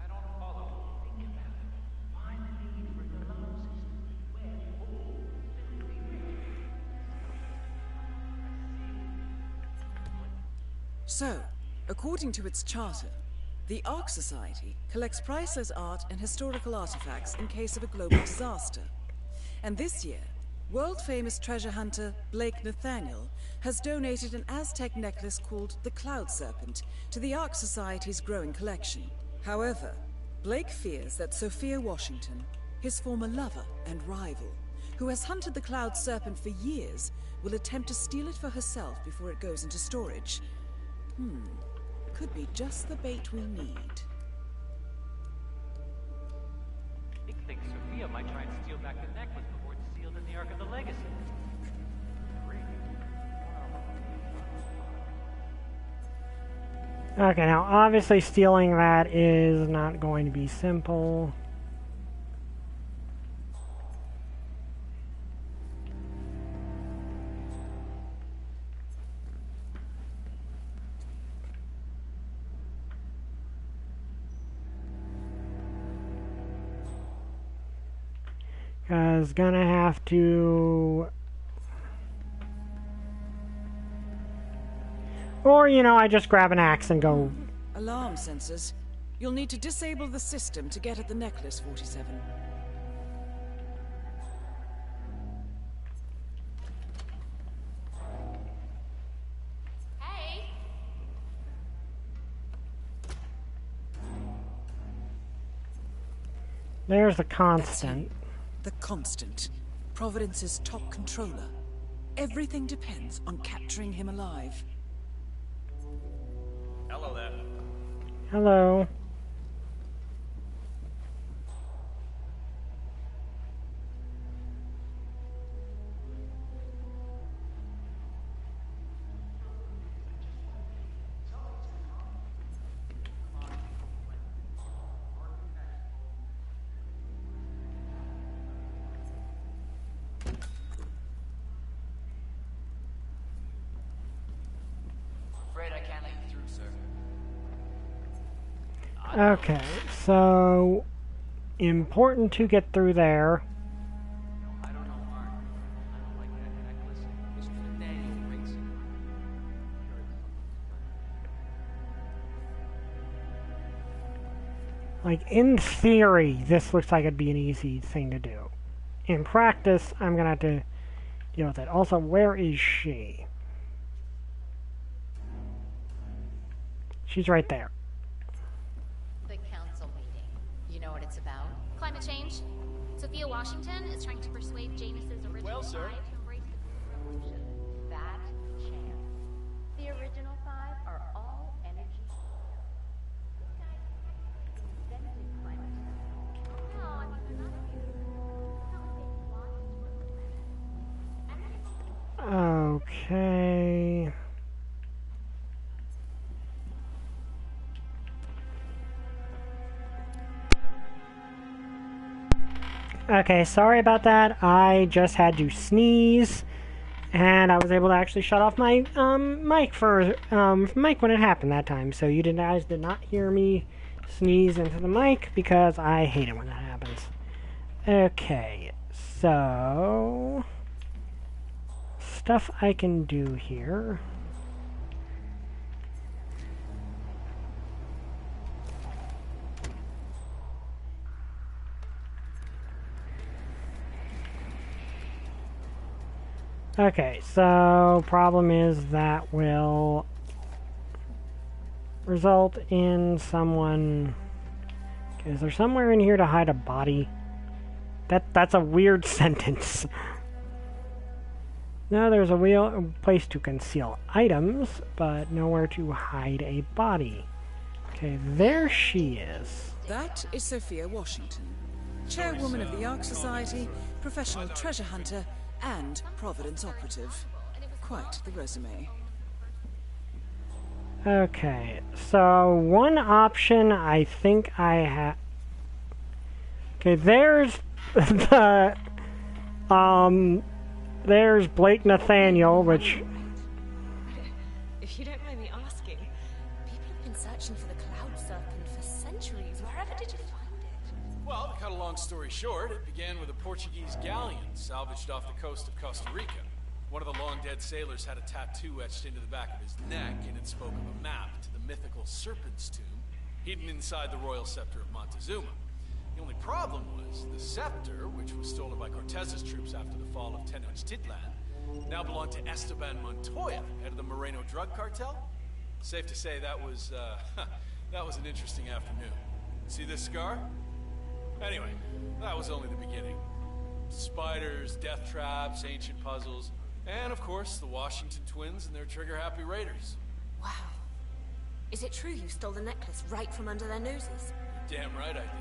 I don't follow. Think about it. Why the need for an alarm system where all filthy rich? So, according to its charter, the Ark Society collects priceless art and historical artifacts in case of a global disaster. And this year, world-famous treasure hunter Blake Nathaniel has donated an Aztec necklace called the Cloud Serpent to the Ark Society's growing collection. However, Blake fears that Sophia Washington, his former lover and rival, who has hunted the Cloud Serpent for years, will attempt to steal it for herself before it goes into storage. Could be just the bait we need. Nick thinks Sophia might try and steal back the necklace before it's sealed in the Ark of the Legacy. Okay, now obviously stealing that is not going to be simple. Because gonna have to... Or, you know, I just grab an axe and go... Alarm sensors. You'll need to disable the system to get at the necklace, 47. Hey! There's the constant. The Constant, Providence's top controller. Everything depends on capturing him alive. Hello there. Hello. Afraid I can't let you through, sir. Okay, so... important to get through there. I don't know, Mark. I don't like that necklace. Mr. Nathaniel brings it. Like, in theory, this looks like it'd be an easy thing to do. In practice, I'm gonna have to deal with it. Also, where is she? She's right there. The council meeting. You know what it's about? Climate change. Sophia Washington is trying to persuade Janus's original sir. five to embrace the green revolution. That chance. The original five are all Okay, sorry about that. I just had to sneeze, and I was able to actually shut off my mic when it happened that time. So you guys did not hear me sneeze into the mic because I hate it when that happens. Okay, so stuff I can do here. Okay, so problem is that will result in someone... Okay, is there somewhere in here to hide a body? That's a weird sentence. No, there's a place to conceal items, but nowhere to hide a body. Okay, there she is. That is Sophia Washington, chairwoman of the Ark Society, professional treasure hunter, and Providence operative. Quite the resume. Okay, so one option I think I have... Okay, there's the... there's Blake Nathaniel, which... If you don't mind me asking, people have been searching for the Cloud Serpent for centuries. Wherever did you find it? Well, to cut a long story short, it began with a Portuguese galleon salvaged off the coast of Costa Rica. One of the long-dead sailors had a tattoo etched into the back of his neck, and it spoke of a map to the mythical Serpent's Tomb, hidden inside the royal scepter of Montezuma. The only problem was, the scepter, which was stolen by Cortez's troops after the fall of Tenochtitlan, now belonged to Esteban Montoya, head of the Moreno drug cartel. Safe to say that was an interesting afternoon. See this scar? Anyway, that was only the beginning. Spiders, death traps, ancient puzzles, and of course, the Washington twins and their trigger-happy raiders. Wow. Is it true you stole the necklace right from under their noses? Damn right I did.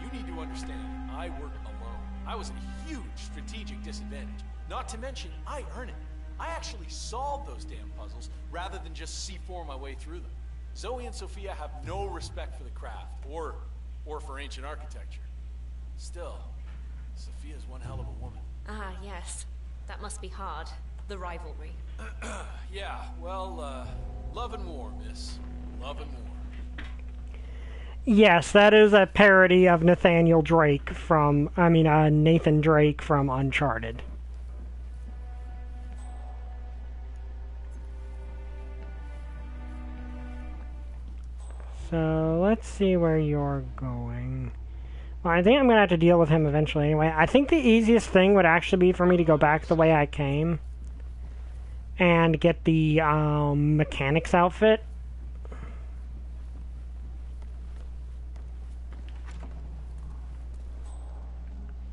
You need to understand, I work alone. I was at a huge strategic disadvantage. Not to mention, I earn it. I actually solved those damn puzzles rather than just C4 my way through them. Zoe and Sophia have no respect for the craft, or for ancient architecture. Still, Sophia's one hell of a woman. Ah, yes. That must be hard. The rivalry. Yeah, well, love and war, miss. Love and war. Yes, that is a parody of Nathan Drake from Uncharted. So, let's see where you're going. Well, I think I'm going to have to deal with him eventually anyway. I think the easiest thing would actually be for me to go back the way I came and get the mechanic's outfit.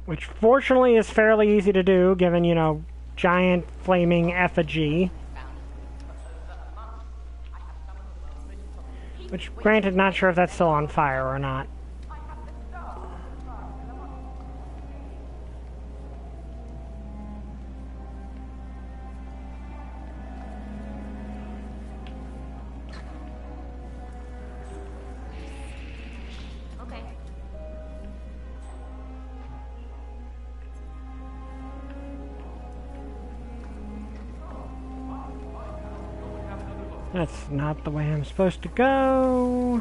Which fortunately is fairly easy to do, given, you know, giant flaming effigy. Which, granted, not sure if that's still on fire or not. That's not the way I'm supposed to go.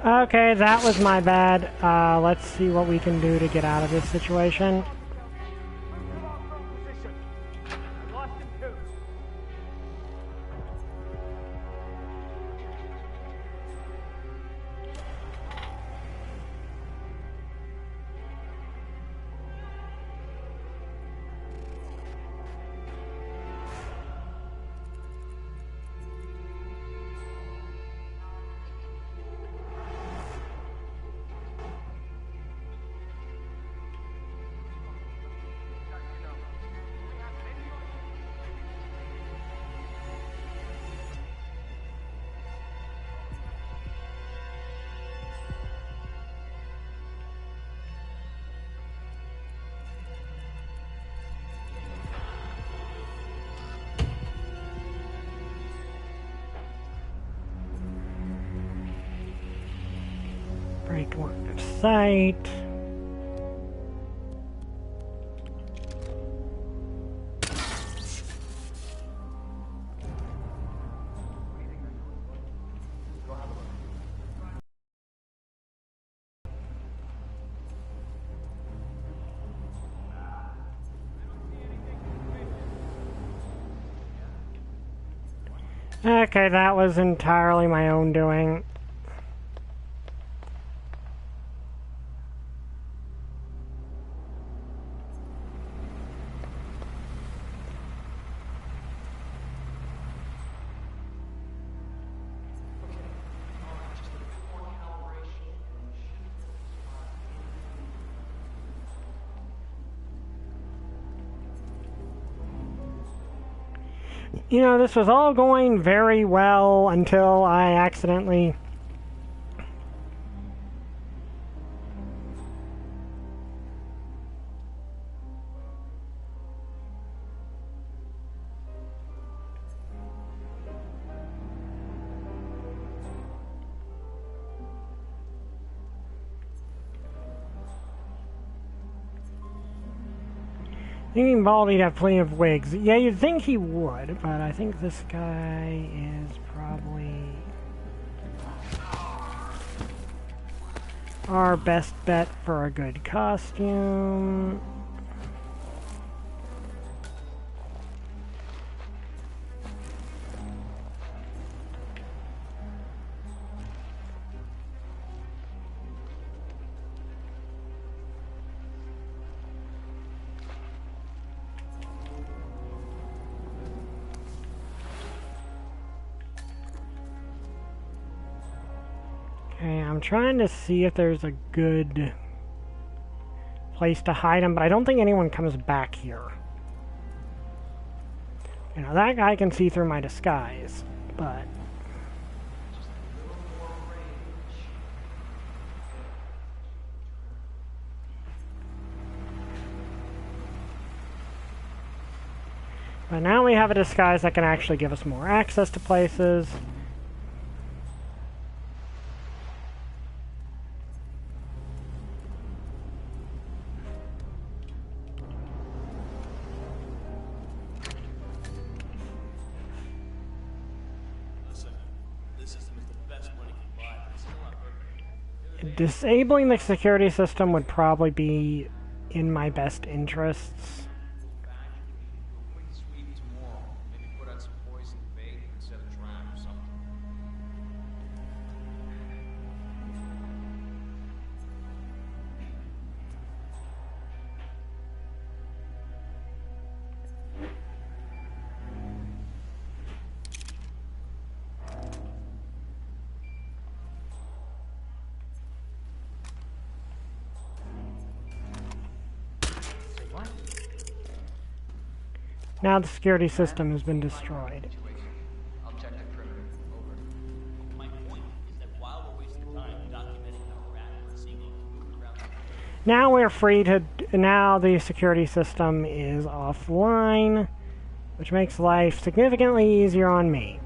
Okay, that was my bad. Let's see what we can do to get out of this situation. Break line of sight. Okay, that was entirely my own doing. You know, this was all going very well until I accidentally... Thinking Baldy'd have plenty of wigs. Yeah, you'd think he would, but I think this guy is probably our best bet for a good costume. Okay, I'm trying to see if there's a good place to hide him, but I don't think anyone comes back here. You know, that guy can see through my disguise, but... But now we have a disguise that can actually give us more access to places. Disabling the security system would probably be in my best interests. Now the security system has been destroyed. Now we're free to... Now the security system is offline, which makes life significantly easier on me.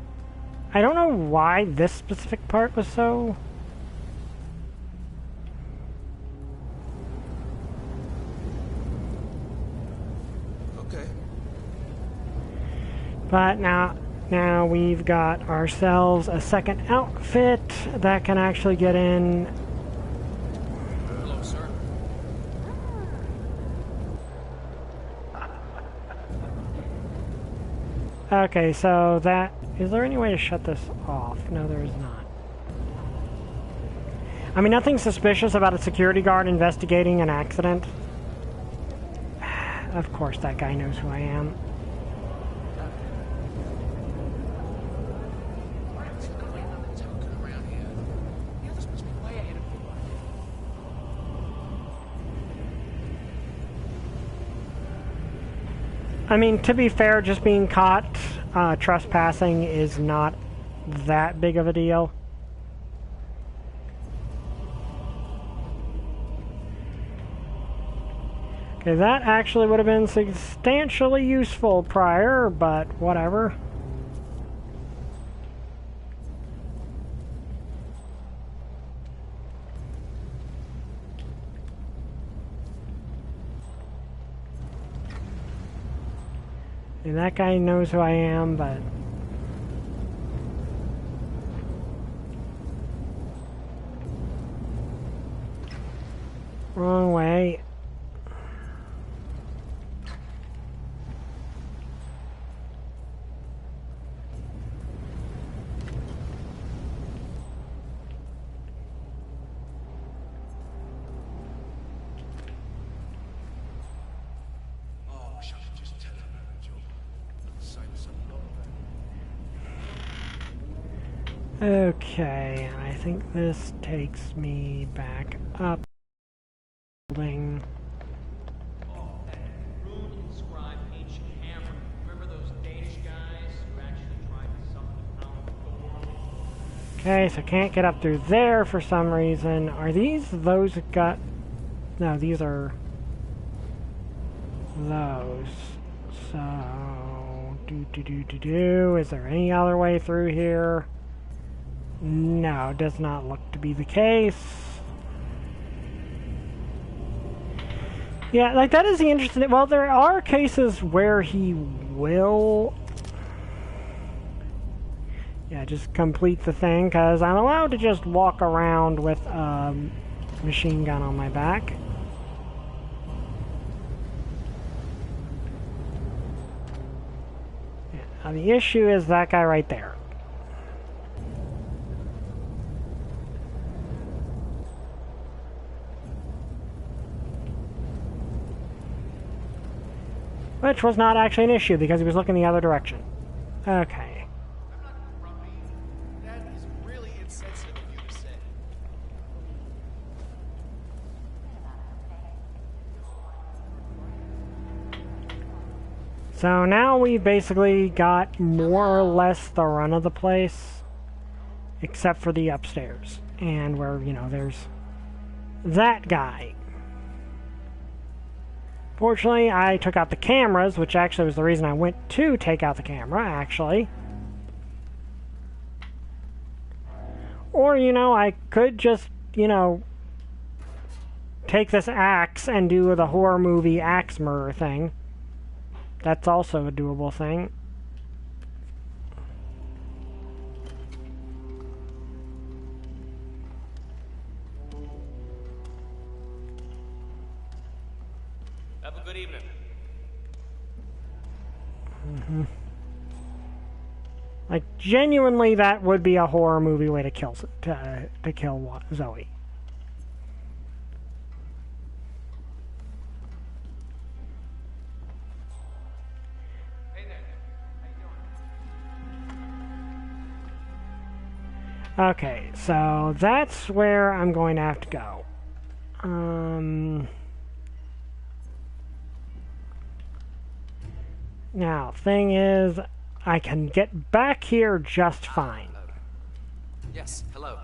I don't know why this specific part was so... But now we've got ourselves a second outfit that can actually get in. Hello, sir. Okay, so that... Is there any way to shut this off? No, there is not. I mean, nothing suspicious about a security guard investigating an accident. Of course, that guy knows who I am. I mean, to be fair, just being caught trespassing is not that big of a deal. Okay, that actually would have been substantially useful prior, but whatever. And that guy knows who I am, but... Wrong way. Okay, I think this takes me back up. Building. Oh, that rune-inscribed ancient hammer. Remember those Danish guys who actually tried to summon the crown of Thor? Okay, so can't get up through there for some reason. Are these those that got... No, these are... those. So... Is there any other way through here? No, does not look to be the case. Yeah, like that is the interesting... Well, there are cases where he will... Yeah, just complete the thing, because I'm allowed to just walk around with a machine gun on my back. Yeah, now the issue is that guy right there. Which was not actually an issue because he was looking the other direction. Okay. That is really insensitive of you to say. So now we've basically got more or less the run of the place, except for the upstairs, and where, you know, there's that guy. Fortunately, I took out the cameras, which actually was the reason I went to take out the camera, actually. Or, you know, I could just, you know, take this axe and do the horror movie axe murder thing. That's also a doable thing. Have a good evening. Mm-hmm. Like, genuinely, that would be a horror movie way to kill Zoe. Hey there. How you doing? Okay, so that's where I'm going to have to go. Now, thing is, I can get back here just fine. Yes, hello.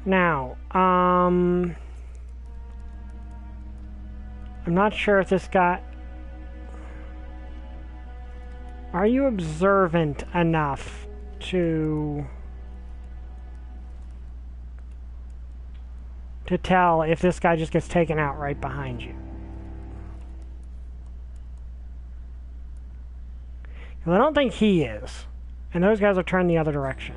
Now, I'm not sure if this got... Are you observant enough to tell if this guy just gets taken out right behind you? Well, I don't think he is. And those guys are turned the other direction.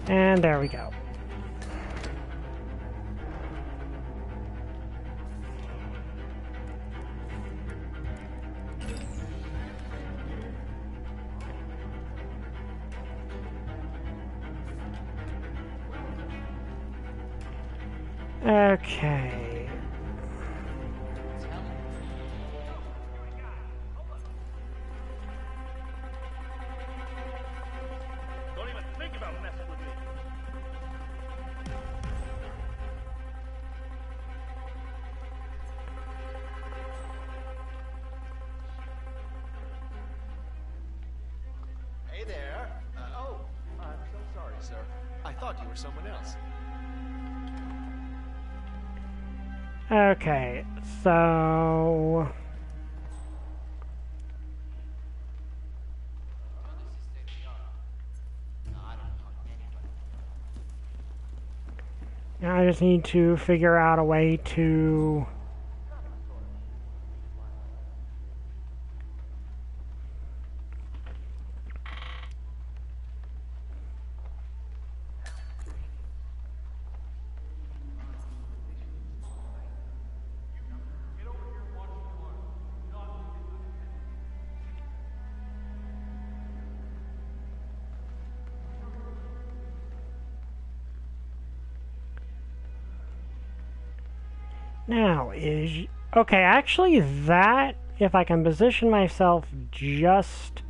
And there we go. Okay. Don't even think about messing with me. thought you were someone else. Okay, so... Now I just need to figure out a way to... Now is... Okay, actually that, if I can position myself just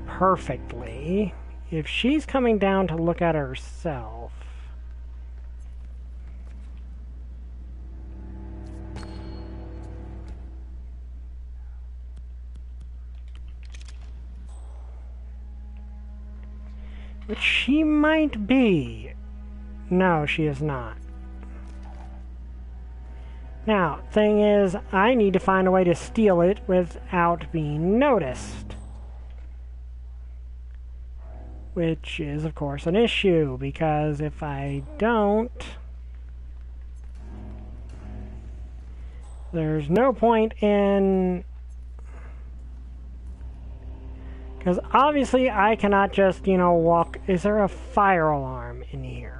perfectly, if she's coming down to look at herself... Which she might be. No, she is not. Now, thing is, I need to find a way to steal it without being noticed. Which is, of course, an issue, because if I don't... There's no point in... Because obviously I cannot just, you know, walk... Is there a fire alarm in here?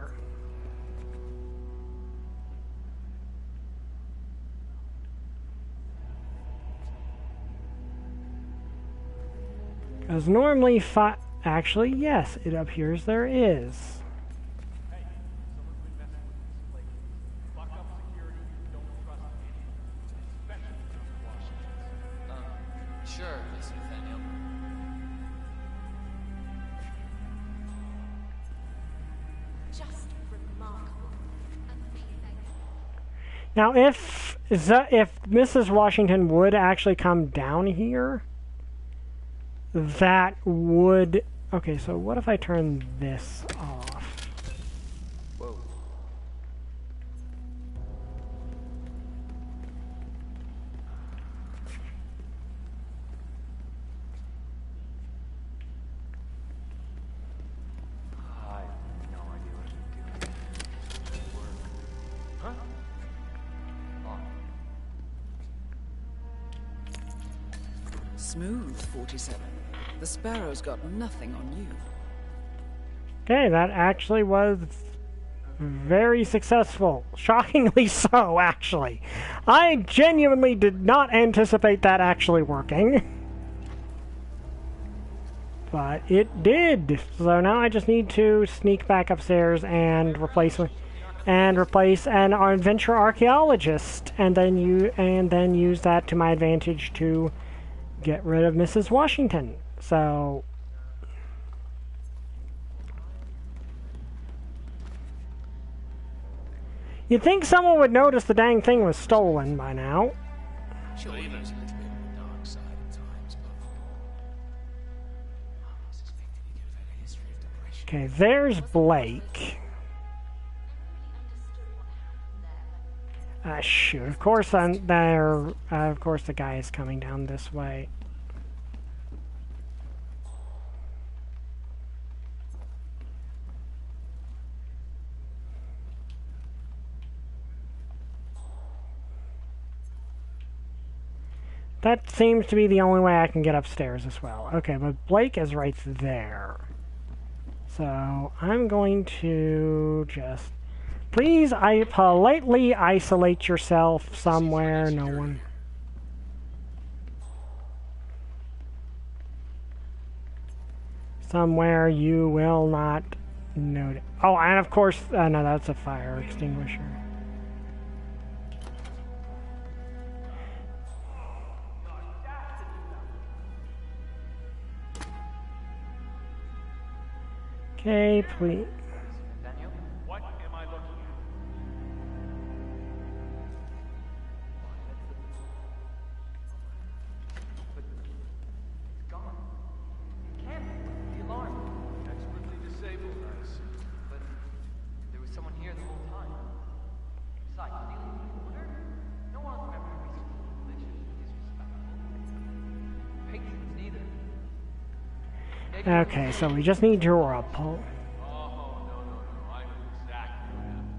Because normally actually, yes, it appears there is. Sure, Mr. Nathaniel. Just remarkable. Now, if Mrs. Washington would actually come down here, that would... Okay, so what if I turn this off? Whoa. I have no idea what I'm doing. Work. Huh? On. Smooth, 47. The Sparrow's got nothing on you. Okay, that actually was very successful. Shockingly so, actually. I genuinely did not anticipate that actually working. But it did. So now I just need to sneak back upstairs and replace an adventure archaeologist, and then use that to my advantage to get rid of Mrs. Washington. So you'd think someone would notice the dang thing was stolen by now. Sure, there's a little bit of the dark side at times, but I suspected he could have had a history of depression. Okay, there's Blake. Shoot, of course I'm there. Of course the guy is coming down this way. That seems to be the only way I can get upstairs as well. Okay, but Blake is right there. So I'm going to just... Please, politely isolate yourself somewhere. No one... Somewhere you will not notice. Oh, and of course... no, that's a fire extinguisher. Okay, please. Daniel, what am I looking at? But it's gone. It can't be. The alarm. Expertly disabled, I assume. But Okay, so we just need your pull. Oh, no. I know exactly what happened.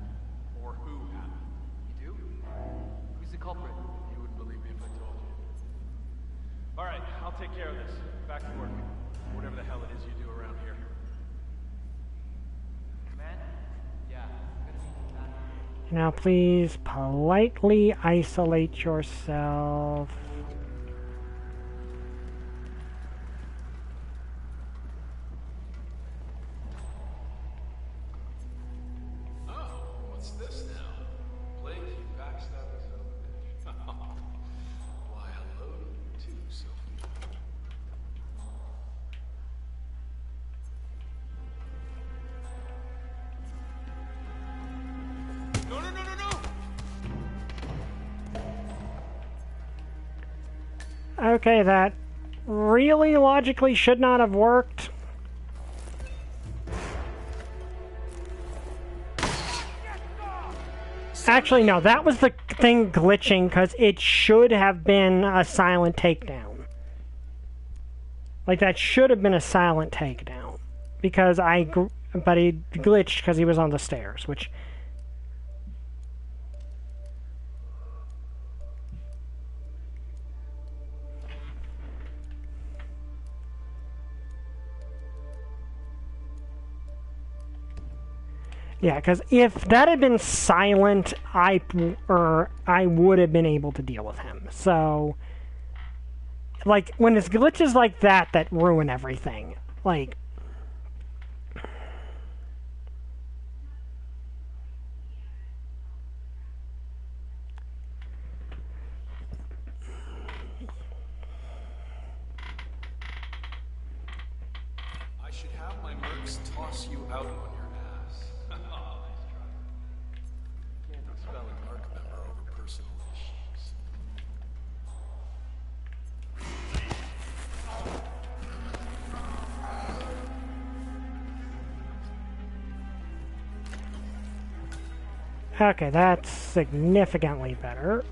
Or who happened. You do? Who's the culprit? You wouldn't believe me if I told you. Alright, I'll take care of this. Back to work. Whatever the hell it is you do around here. Man? Yeah, I'm gonna be back. Now please politely isolate yourself. What's this now? Blake, you backstabbing son of a bitch. Why, hello to you too, Sophie. No! Okay, that really logically should not have worked. Actually, no, that was the thing glitching, because it should have been a silent takedown. Like, that should have been a silent takedown. Because but he glitched because he was on the stairs, which... Yeah, because if that had been silent, I would have been able to deal with him. So, like, when it's glitches like that that ruin everything, like... I should have my mercs toss you out on your ass. Nice try. Can't expel an ARC member over personal issues. Okay, that's significantly better.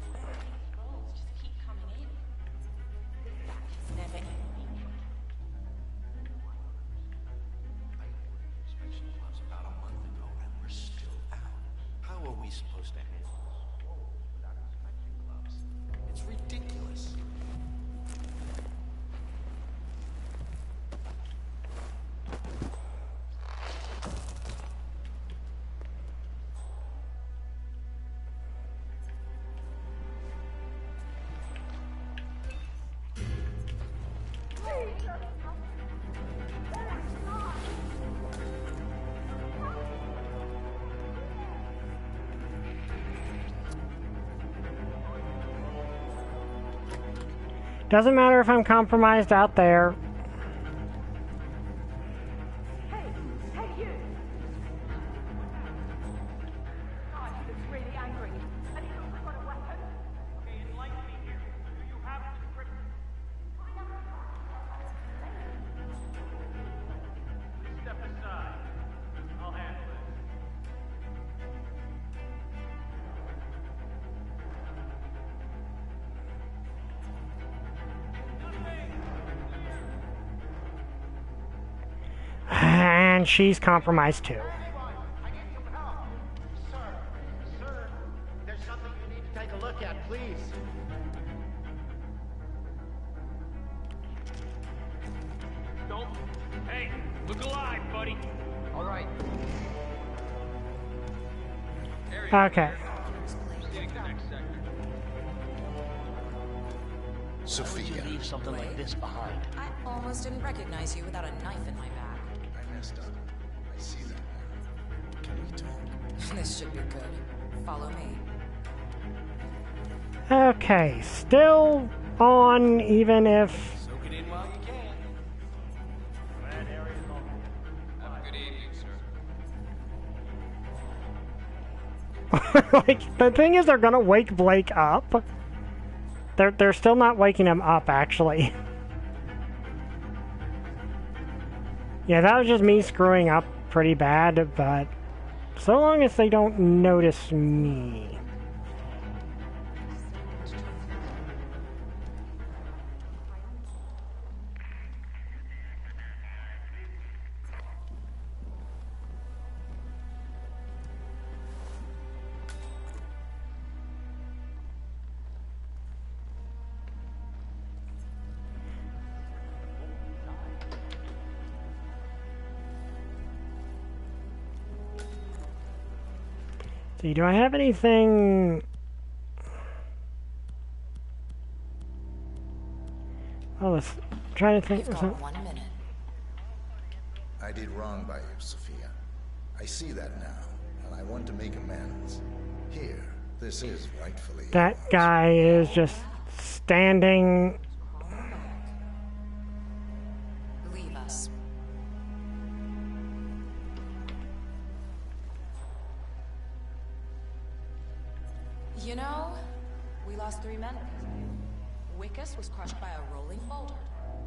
Doesn't matter if I'm compromised out there. Hey, you! God, he looks really angry. And he's also got a weapon. Okay, enlighten me here. Do you have the script? Step aside. I'll handle it. And she's compromised too. Sir, there's something you need to take a look at, please. Don't. Hey, look alive, buddy. All right. Okay. Sophia. Leave something like this behind. I almost didn't recognize you without a knife in my back. I messed up. I see that now. Can we talk? This should be good. Follow me. Okay, still on, even if... Soak it in while you can. That area's all good. Have a good evening, sir. Like, the thing is, they're gonna wake Blake up. They're still not waking him up, actually. Yeah, that was just me screwing up pretty bad, but so long as they don't notice me. See, do I have anything? Oh, let's trying to think. You've got 1 minute. I did wrong by you, Sophia. I see that now, and I want to make amends. Here, this is rightfully That yours. guy is just standing. Leave us. You know, we lost 3 men because of you. Wickus was crushed by a rolling boulder.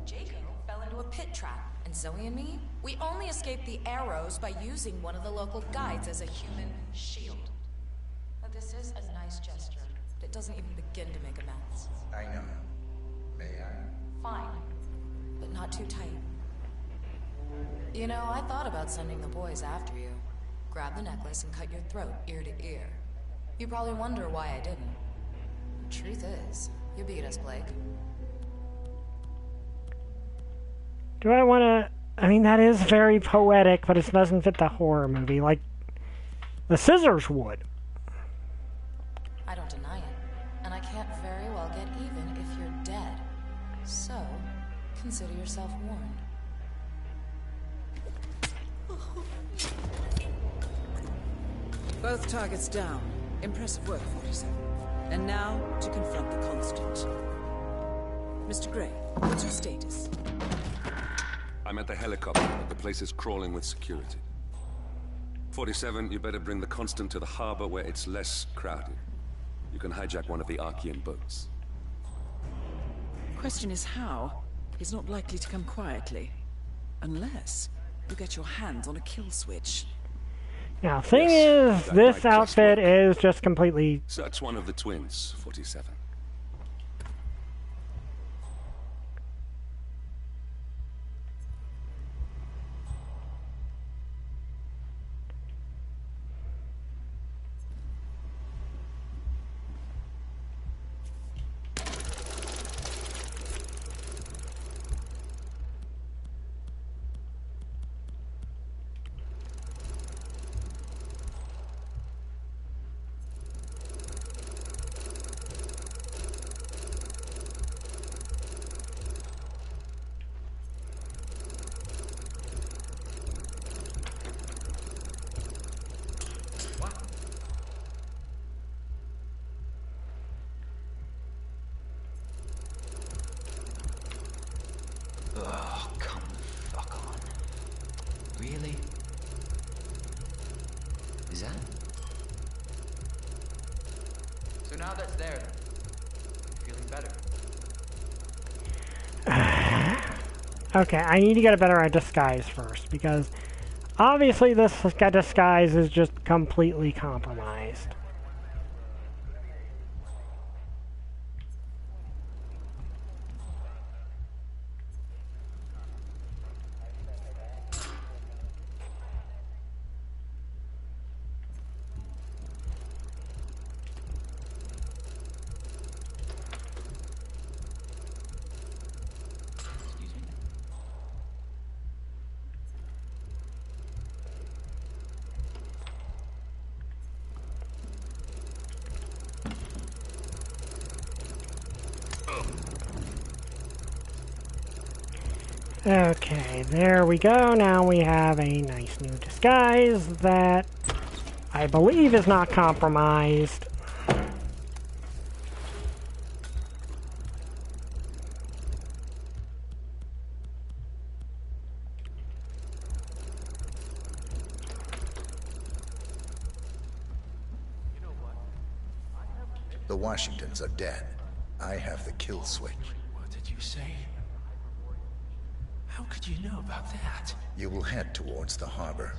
Jacob fell into a pit trap. And Zoe and me, we only escaped the arrows by using one of the local guides as a human shield. Now, this is a nice gesture, but it doesn't even begin to make amends. I know. May I? Fine, but not too tight. You know, I thought about sending the boys after you. Grab the necklace and cut your throat ear to ear. You probably wonder why I didn't. The truth is, you beat us, Blake. Do I want to? I mean, that is very poetic, but it doesn't fit the horror movie like the scissors would. I don't deny it, and I can't very well get even if you're dead. So, consider yourself warned. Both targets down. Impressive work, 47. And now, to confront the Constant. Mr. Gray, what's your status? I'm at the helicopter, but the place is crawling with security. 47, you better bring the Constant to the harbor where it's less crowded. You can hijack one of the Archean boats. Question is how? He's not likely to come quietly. Unless you get your hands on a kill switch. Now, thing is, this outfit is just completely... Search one of the twins, 47. Oh, come the fuck on. Really? Is that? So now that's there, then. Feeling better? Okay, I need to get a better disguise first, because obviously this disguise is just completely compromised. Okay, there we go. Now we have a nice new disguise that I believe is not compromised. The Washingtons are dead. I have the kill switch. What did you say? How could you know about that? You will head towards the harbor.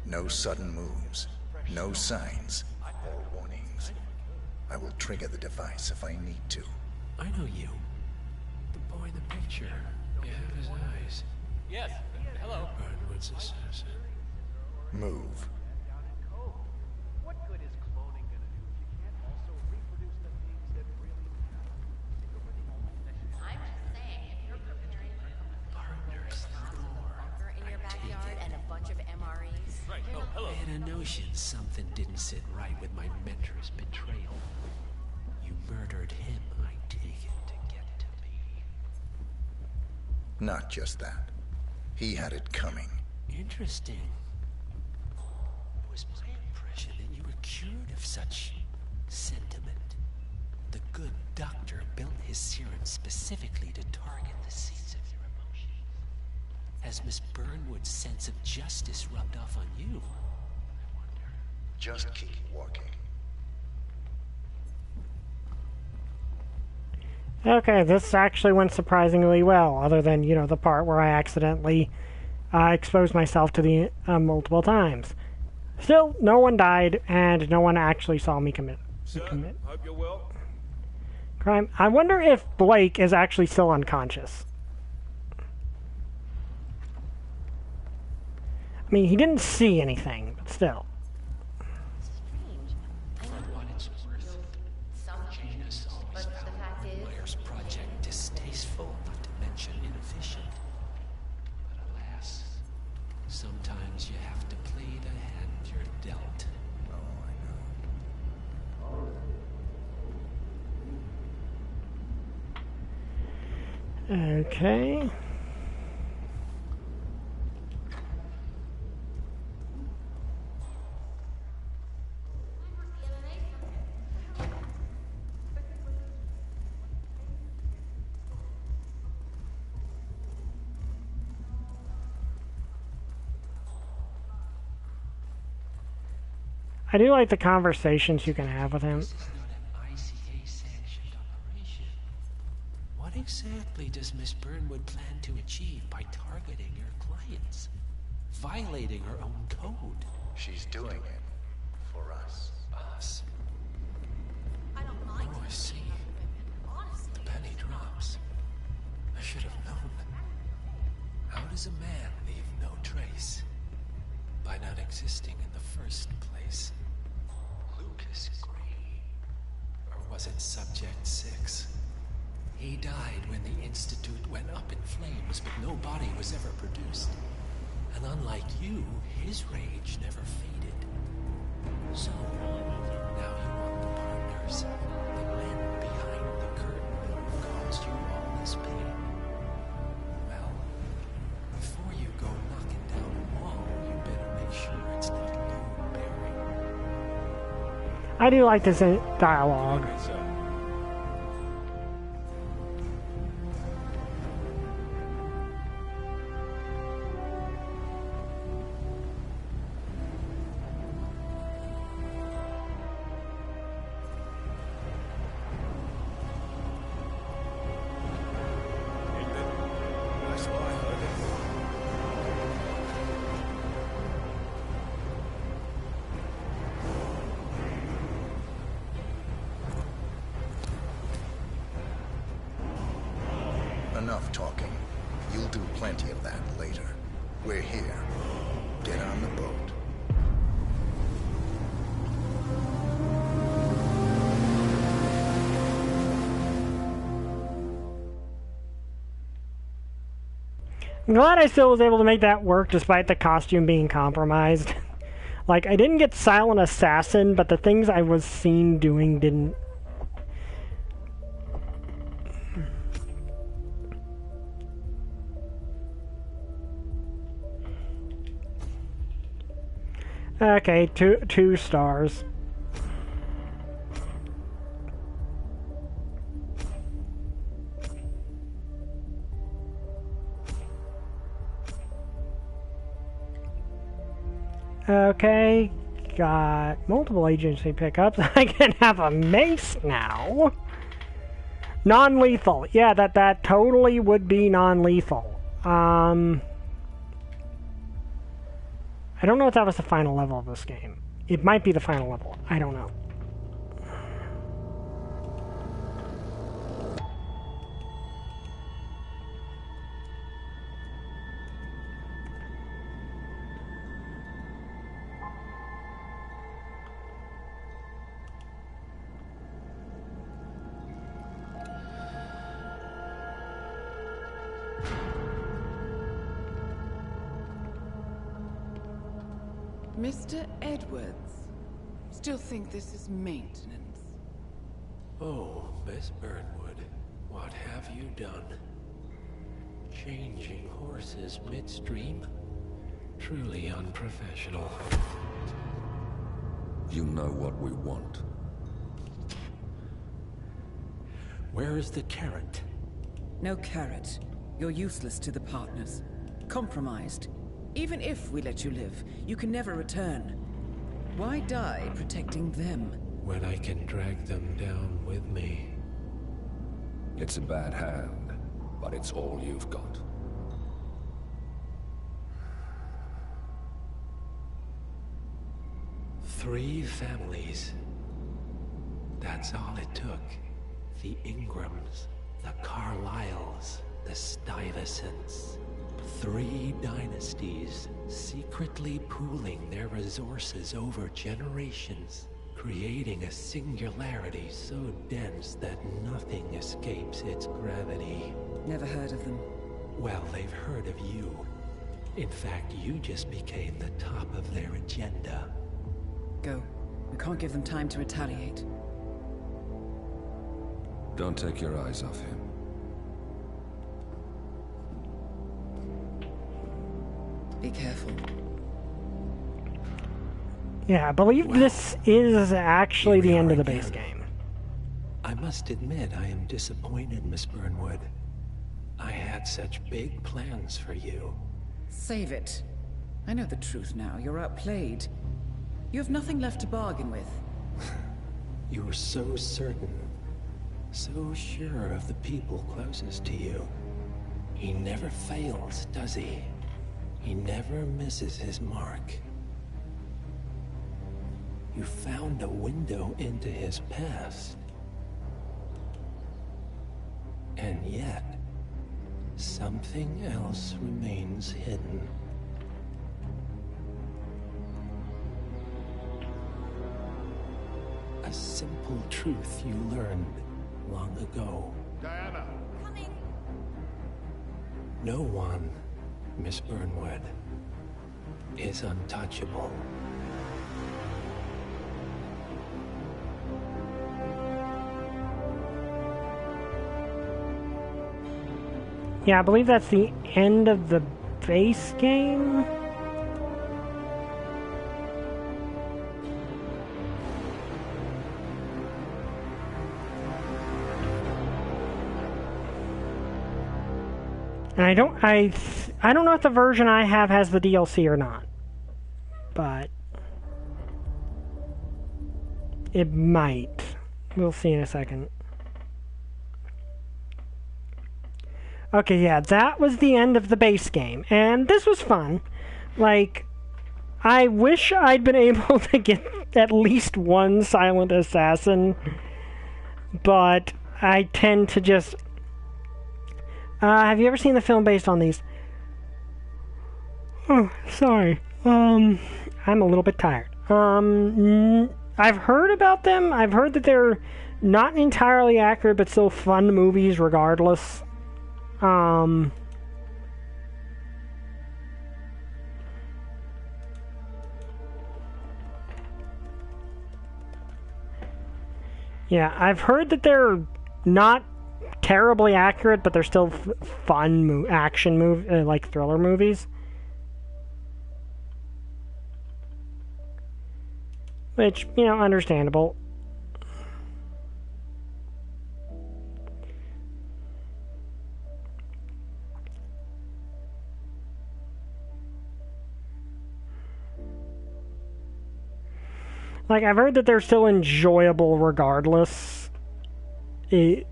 No sudden moves. No signs. Or warnings. I will trigger the device if I need to. I know you. The boy in the picture. You have his eyes. Yes. Hello. Birdwood's assassin. Move. What good is cloning gonna do if you can't also reproduce the things that really matter? I'm just saying, if you're preparing for bunker in your backyard and a bunch of MREs. Right. Oh, hello. I had a notion suspicions something didn't sit right with my mentor's betrayal. You murdered him, I take it, to get to me. Not just that. He had it coming. Interesting. It was my impression that you were cured of such sentiment. The good doctor built his serum specifically to target the seeds of your emotions. Has Miss Burnwood's sense of justice rubbed off on you? I wonder. Just keep walking. Okay, this actually went surprisingly well, other than, you know, the part where I accidentally exposed myself to the multiple times. Still, no one died, and no one actually saw me commit. Hope you're well. Crime. I wonder if Blake is actually still unconscious. I mean, he didn't see anything, but still. For what it's worth, Janus always found Blair's project distasteful, not to mention inefficient. But alas, sometimes you have to play the hand you're dealt. Okay. I do like the conversations you can have with him. This is not an ICA-sanctioned operation. What exactly does Miss Burnwood plan to achieve by targeting her clients? Violating her own code? She's doing it for us. Us? Oh, I see. The penny drops. I should have known. How does a man leave no trace? By not existing in the first place. Lucas Gray. Or was it Subject 6? He died when the Institute went up in flames, but no body was ever produced. And unlike you, his rage never faded. So, now you want the partners, the men behind the curtain who caused you all this pain. Well, before you go knocking down a wall, you better make sure it's not load-bearing. I do like this dialogue. Enough talking. You'll do plenty of that later. We're here. Get on the boat. I'm glad I still was able to make that work despite the costume being compromised. Like, I didn't get Silent Assassin, but the things I was seen doing didn't. Okay, two stars. Okay, got multiple agency pickups. I can have a mace now. Non-lethal. Yeah, that totally would be non-lethal. I don't know if that was the final level of this game. It might be the final level. I don't know. Mr. Edwards, still think this is maintenance? Oh, Miss Burnwood, what have you done? Changing horses midstream? Truly unprofessional. You know what we want. Where is the carrot? No carrot. You're useless to the partners. Compromised. Even if we let you live, you can never return. Why die protecting them? When I can drag them down with me. It's a bad hand, but it's all you've got. Three families. That's all it took. The Ingrams, the Carlyles, the Stuyvesants. 3 dynasties, secretly pooling their resources over generations, creating a singularity so dense that nothing escapes its gravity. Never heard of them. Well, they've heard of you. In fact, you just became the top of their agenda. Go. We can't give them time to retaliate. Don't take your eyes off him. Be careful. Yeah, I believe this is actually the end of the base game. I must admit, I am disappointed, Miss Burnwood. I had such big plans for you. Save it. I know the truth now. You're outplayed. You have nothing left to bargain with. You were so certain. So sure of the people closest to you. He never fails, does he? He never misses his mark. You found a window into his past. And yet, something else remains hidden. A simple truth you learned long ago. Diana! Coming! No one, Miss Burnwood, is untouchable. Yeah, I believe that's the end of the base game. And I don't know if the version I have has the DLC or not, but it might. We'll see in a second. Okay, yeah, that was the end of the base game, and this was fun. Like, I wish I'd been able to get at least one silent assassin, but I tend to just... have you ever seen the film based on these? Oh, sorry. I'm a little bit tired. I've heard about them. I've heard that they're not entirely accurate, but still fun movies regardless. Yeah, I've heard that they're not terribly accurate, but they're still fun action like thriller movies. Which, you know, understandable. Like, I've heard that they're still enjoyable regardless, even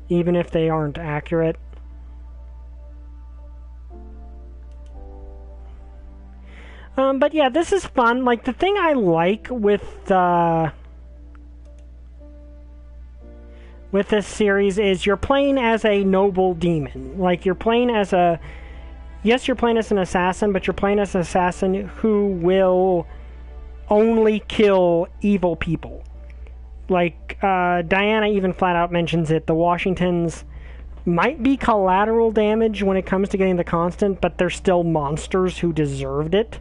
if they aren't accurate. But yeah, this is fun. Like, the thing I like with this series is you're playing as a noble demon. Like, you're playing as a... Yes, you're playing as an assassin, but you're playing as an assassin who will only kill evil people. Like, Diana even flat out mentions it. The Washingtons might be collateral damage when it comes to getting the constant, but they're still monsters who deserved it.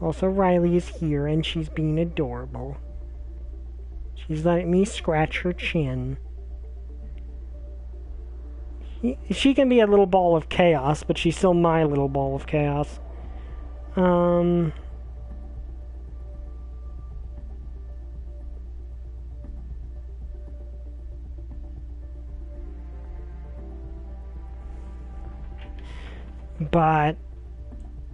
Also, Riley is here, and she's being adorable. She's letting me scratch her chin. She can be a little ball of chaos, but she's still my little ball of chaos. But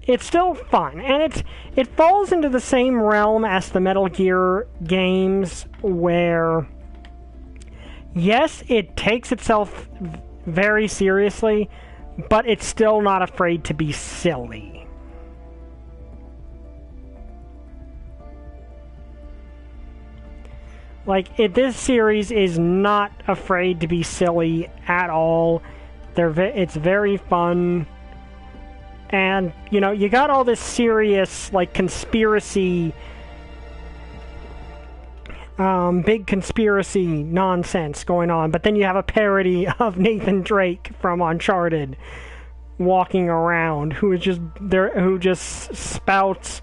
it's still fun, and it falls into the same realm as the Metal Gear games, where yes, it takes itself very seriously, but it's still not afraid to be silly. Like, this series is not afraid to be silly at all. It's very fun. And, you know, you got all this serious, like, conspiracy, big conspiracy nonsense going on, but then you have a parody of Nathan Drake from Uncharted walking around, who just spouts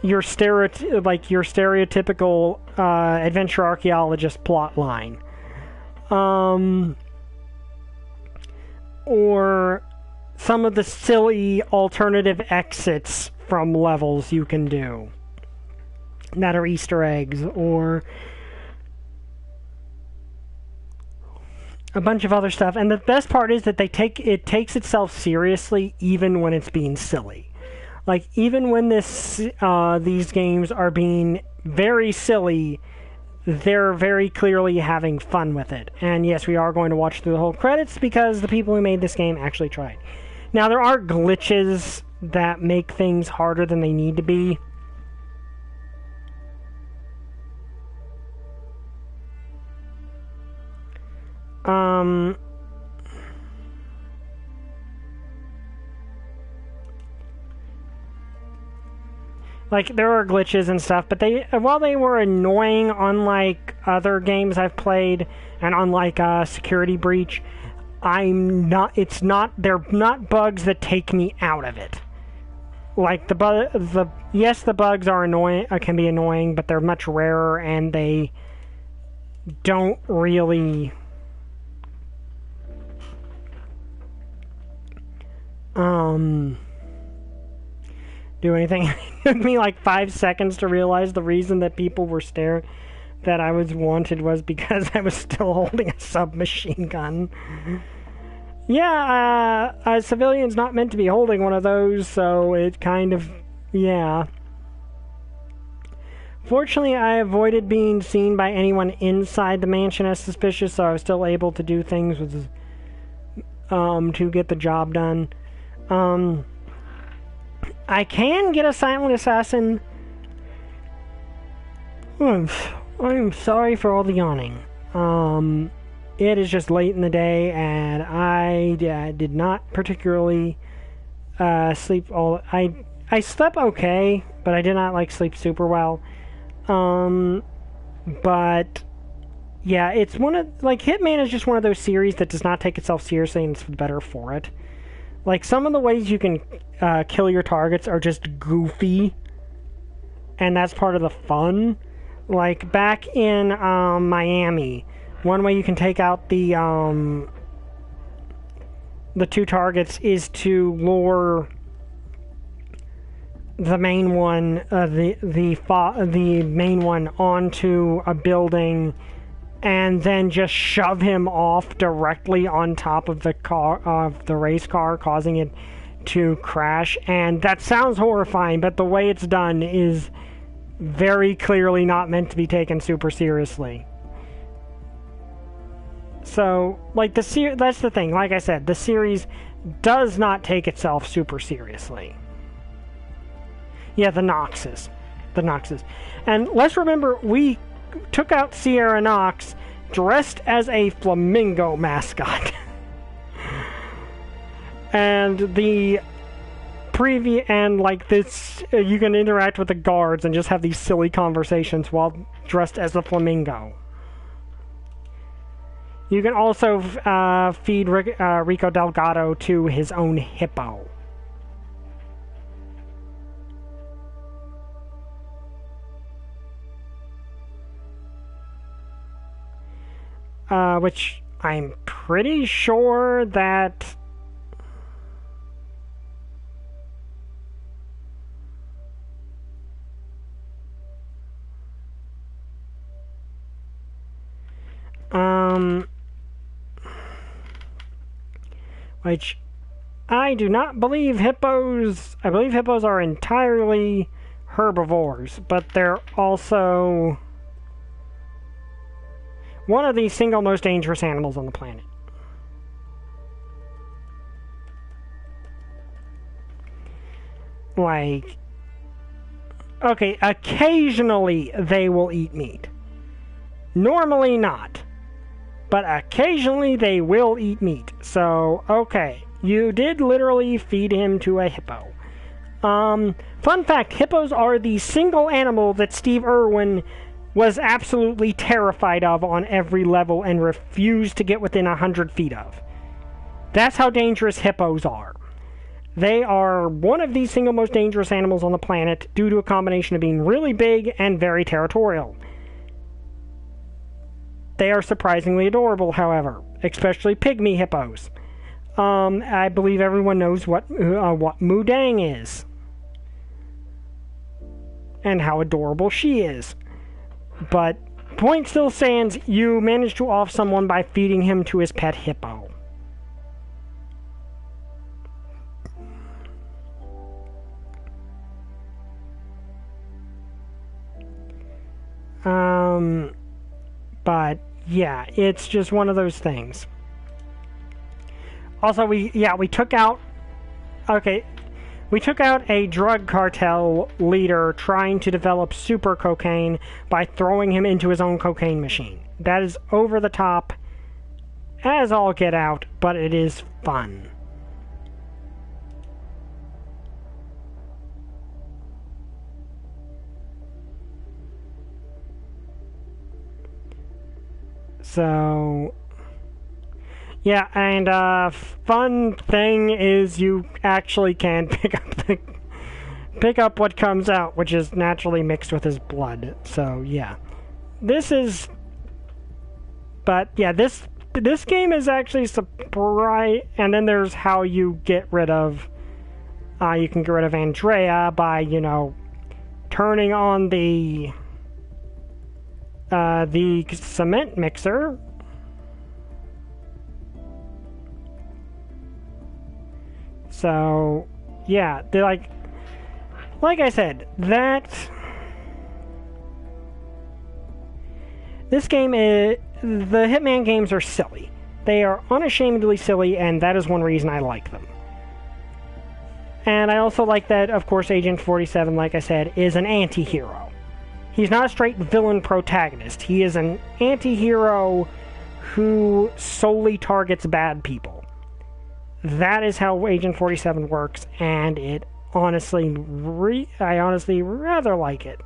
your stereotypical adventure archaeologist plotline. Or some of the silly alternative exits from levels you can do that are Easter eggs, or a bunch of other stuff. And the best part is that it takes itself seriously even when it's being silly. Like, even when these games are being very silly, they're very clearly having fun with it. And yes, we are going to watch through the whole credits because the people who made this game actually tried. Now, there are glitches that make things harder than they need to be. Like, there are glitches and stuff, but while they were annoying, unlike other games I've played, and unlike Security Breach, they're not bugs that take me out of it. Like, yes, the bugs are annoying, can be annoying, but they're much rarer, and they don't really do anything. It took me like 5 seconds to realize the reason that people were staring that I was wanted was because I was still holding a submachine gun. Yeah, a civilian's not meant to be holding one of those, so it kind of, yeah. Fortunately, I avoided being seen by anyone inside the mansion as suspicious, so I was still able to do things with, to get the job done. I can get a silent assassin. I'm sorry for all the yawning. It is just late in the day, and I did not particularly sleep all. I slept okay, but I did not sleep super well. But yeah, it's one of Hitman is just one of those series that does not take itself seriously, and it's better for it. Like, some of the ways you can kill your targets are just goofy, and that's part of the fun. Like, back in Miami, one way you can take out the two targets is to lure the main one, the main one onto a building, and then just shove him off directly on top of the car, of the race car, causing it to crash. And that sounds horrifying, but the way it's done is very clearly not meant to be taken super seriously. So, that's the thing. Like I said, the series does not take itself super seriously. Yeah, the Noxes. And let's remember, we took out Sierra Knox dressed as a flamingo mascot. And the preview, and this, you can interact with the guards and just have these silly conversations while dressed as a flamingo. You can also feed Rico Delgado to his own hippo. which I'm pretty sure that... which I do not believe hippos... I believe hippos are entirely herbivores, but they're also one of the single most dangerous animals on the planet. Like, okay, occasionally they will eat meat. Normally not. But occasionally they will eat meat. So, okay, you did literally feed him to a hippo. Fun fact, hippos are the single animal that Steve Irwin was absolutely terrified of on every level and refused to get within 100 feet of. That's how dangerous hippos are. They are one of the single most dangerous animals on the planet due to a combination of being really big and very territorial. They are surprisingly adorable, however, especially pygmy hippos. I believe everyone knows what Mudang is. And how adorable she is. But point still stands, you managed to off someone by feeding him to his pet hippo. But yeah, it's just one of those things. Also, we took out a drug cartel leader trying to develop super cocaine by throwing him into his own cocaine machine. That is over the top as all get out, but it is fun. So, yeah, and fun thing is you actually can pick up what comes out, which is naturally mixed with his blood. So yeah, this game is actually surprise. And then there's how you get rid of. You can get rid of Andrea by turning on the cement mixer. So, yeah, they're like I said, this game is, the Hitman games are silly. They are unashamedly silly, and that is one reason I like them. And I also like that, of course, Agent 47, like I said, is an anti-hero. He's not a straight villain protagonist. He is an anti-hero who solely targets bad people. That is how Agent 47 works, and it honestly, I honestly rather like it.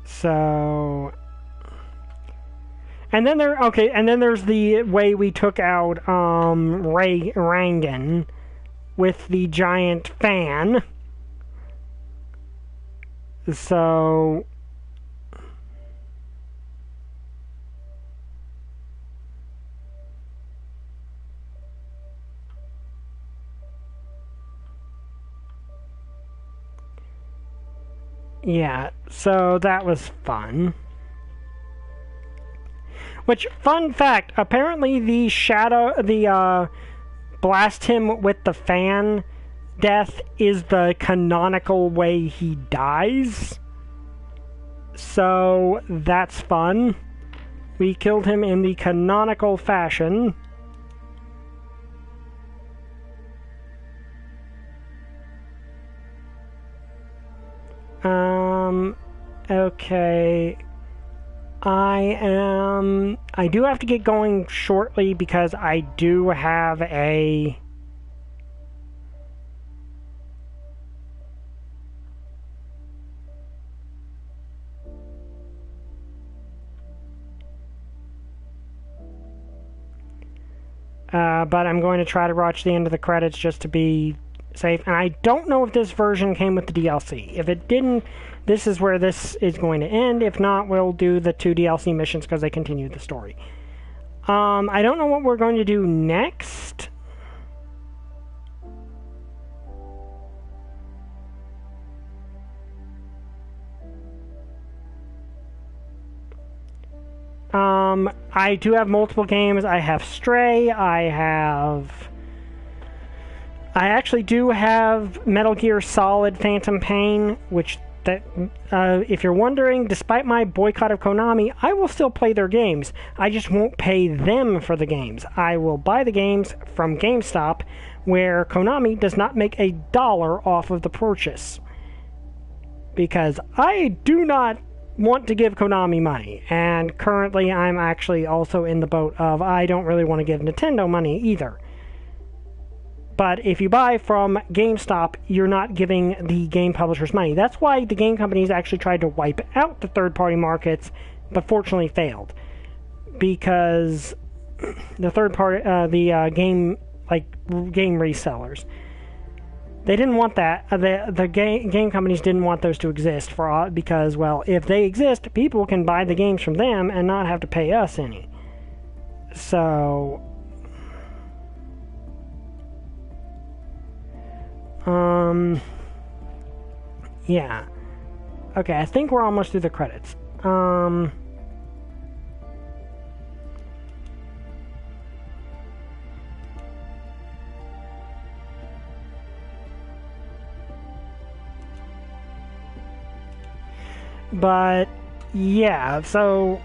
So, and then there's the way we took out Rangan with the giant fan. So, yeah, so that was fun. Which, fun fact, apparently the blast him with the fan death is the canonical way he dies. So, that's fun. We killed him in the canonical fashion. Okay. I do have to get going shortly because I do have a... but I'm going to try to watch the end of the credits just to be safe. And I don't know if this version came with the DLC. If it didn't, this is where this is going to end. If not, we'll do the 2 DLC missions because they continue the story. I don't know what we're going to do next. I do have multiple games. I have Stray, I actually do have Metal Gear Solid Phantom Pain, which, if you're wondering, despite my boycott of Konami, I will still play their games. I just won't pay them for the games. I will buy the games from GameStop, where Konami does not make $1 off of the purchase. Because I do not want to give Konami money, and currently I'm actually also in the boat of I don't really want to give Nintendo money either. But if you buy from GameStop, you're not giving the game publishers money. That's why the game companies actually tried to wipe out the third-party markets, but fortunately failed. Because the third-party, game resellers, they didn't want that. The game companies didn't want those to exist because, well, if they exist, people can buy the games from them and not have to pay us any. So, yeah. Okay, I think we're almost through the credits. But, yeah, so,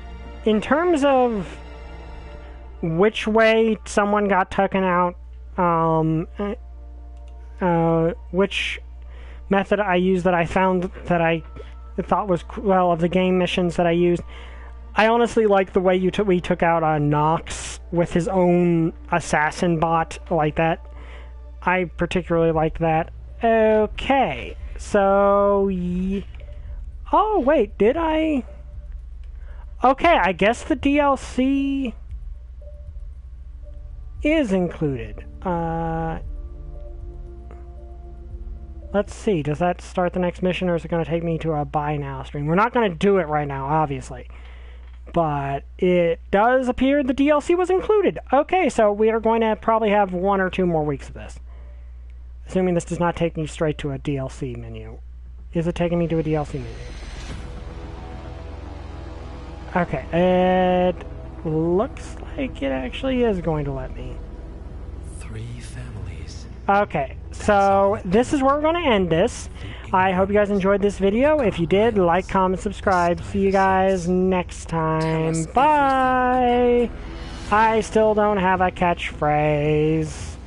in terms of which way someone got taken out, which method I used that I found that I thought was, well, of the game missions that I used, I honestly like the way we took out Nox with his own assassin bot like that. I particularly like that. Okay, so... Oh, wait, did I? Okay, I guess the DLC is included. Let's see, does that start the next mission, or is it going to take me to a buy now stream? We're not going to do it right now, obviously. But it does appear the DLC was included. Okay, so we are going to probably have 1 or 2 more weeks of this. Assuming this does not take me straight to a DLC menu. Is it taking me to a DLC menu? Okay, it looks like it actually is going to let me. 3 families. Okay, so this is where we're going to end this. I hope you guys enjoyed this video. If you did, like, comment, subscribe. See you guys next time. Bye! I still don't have a catchphrase.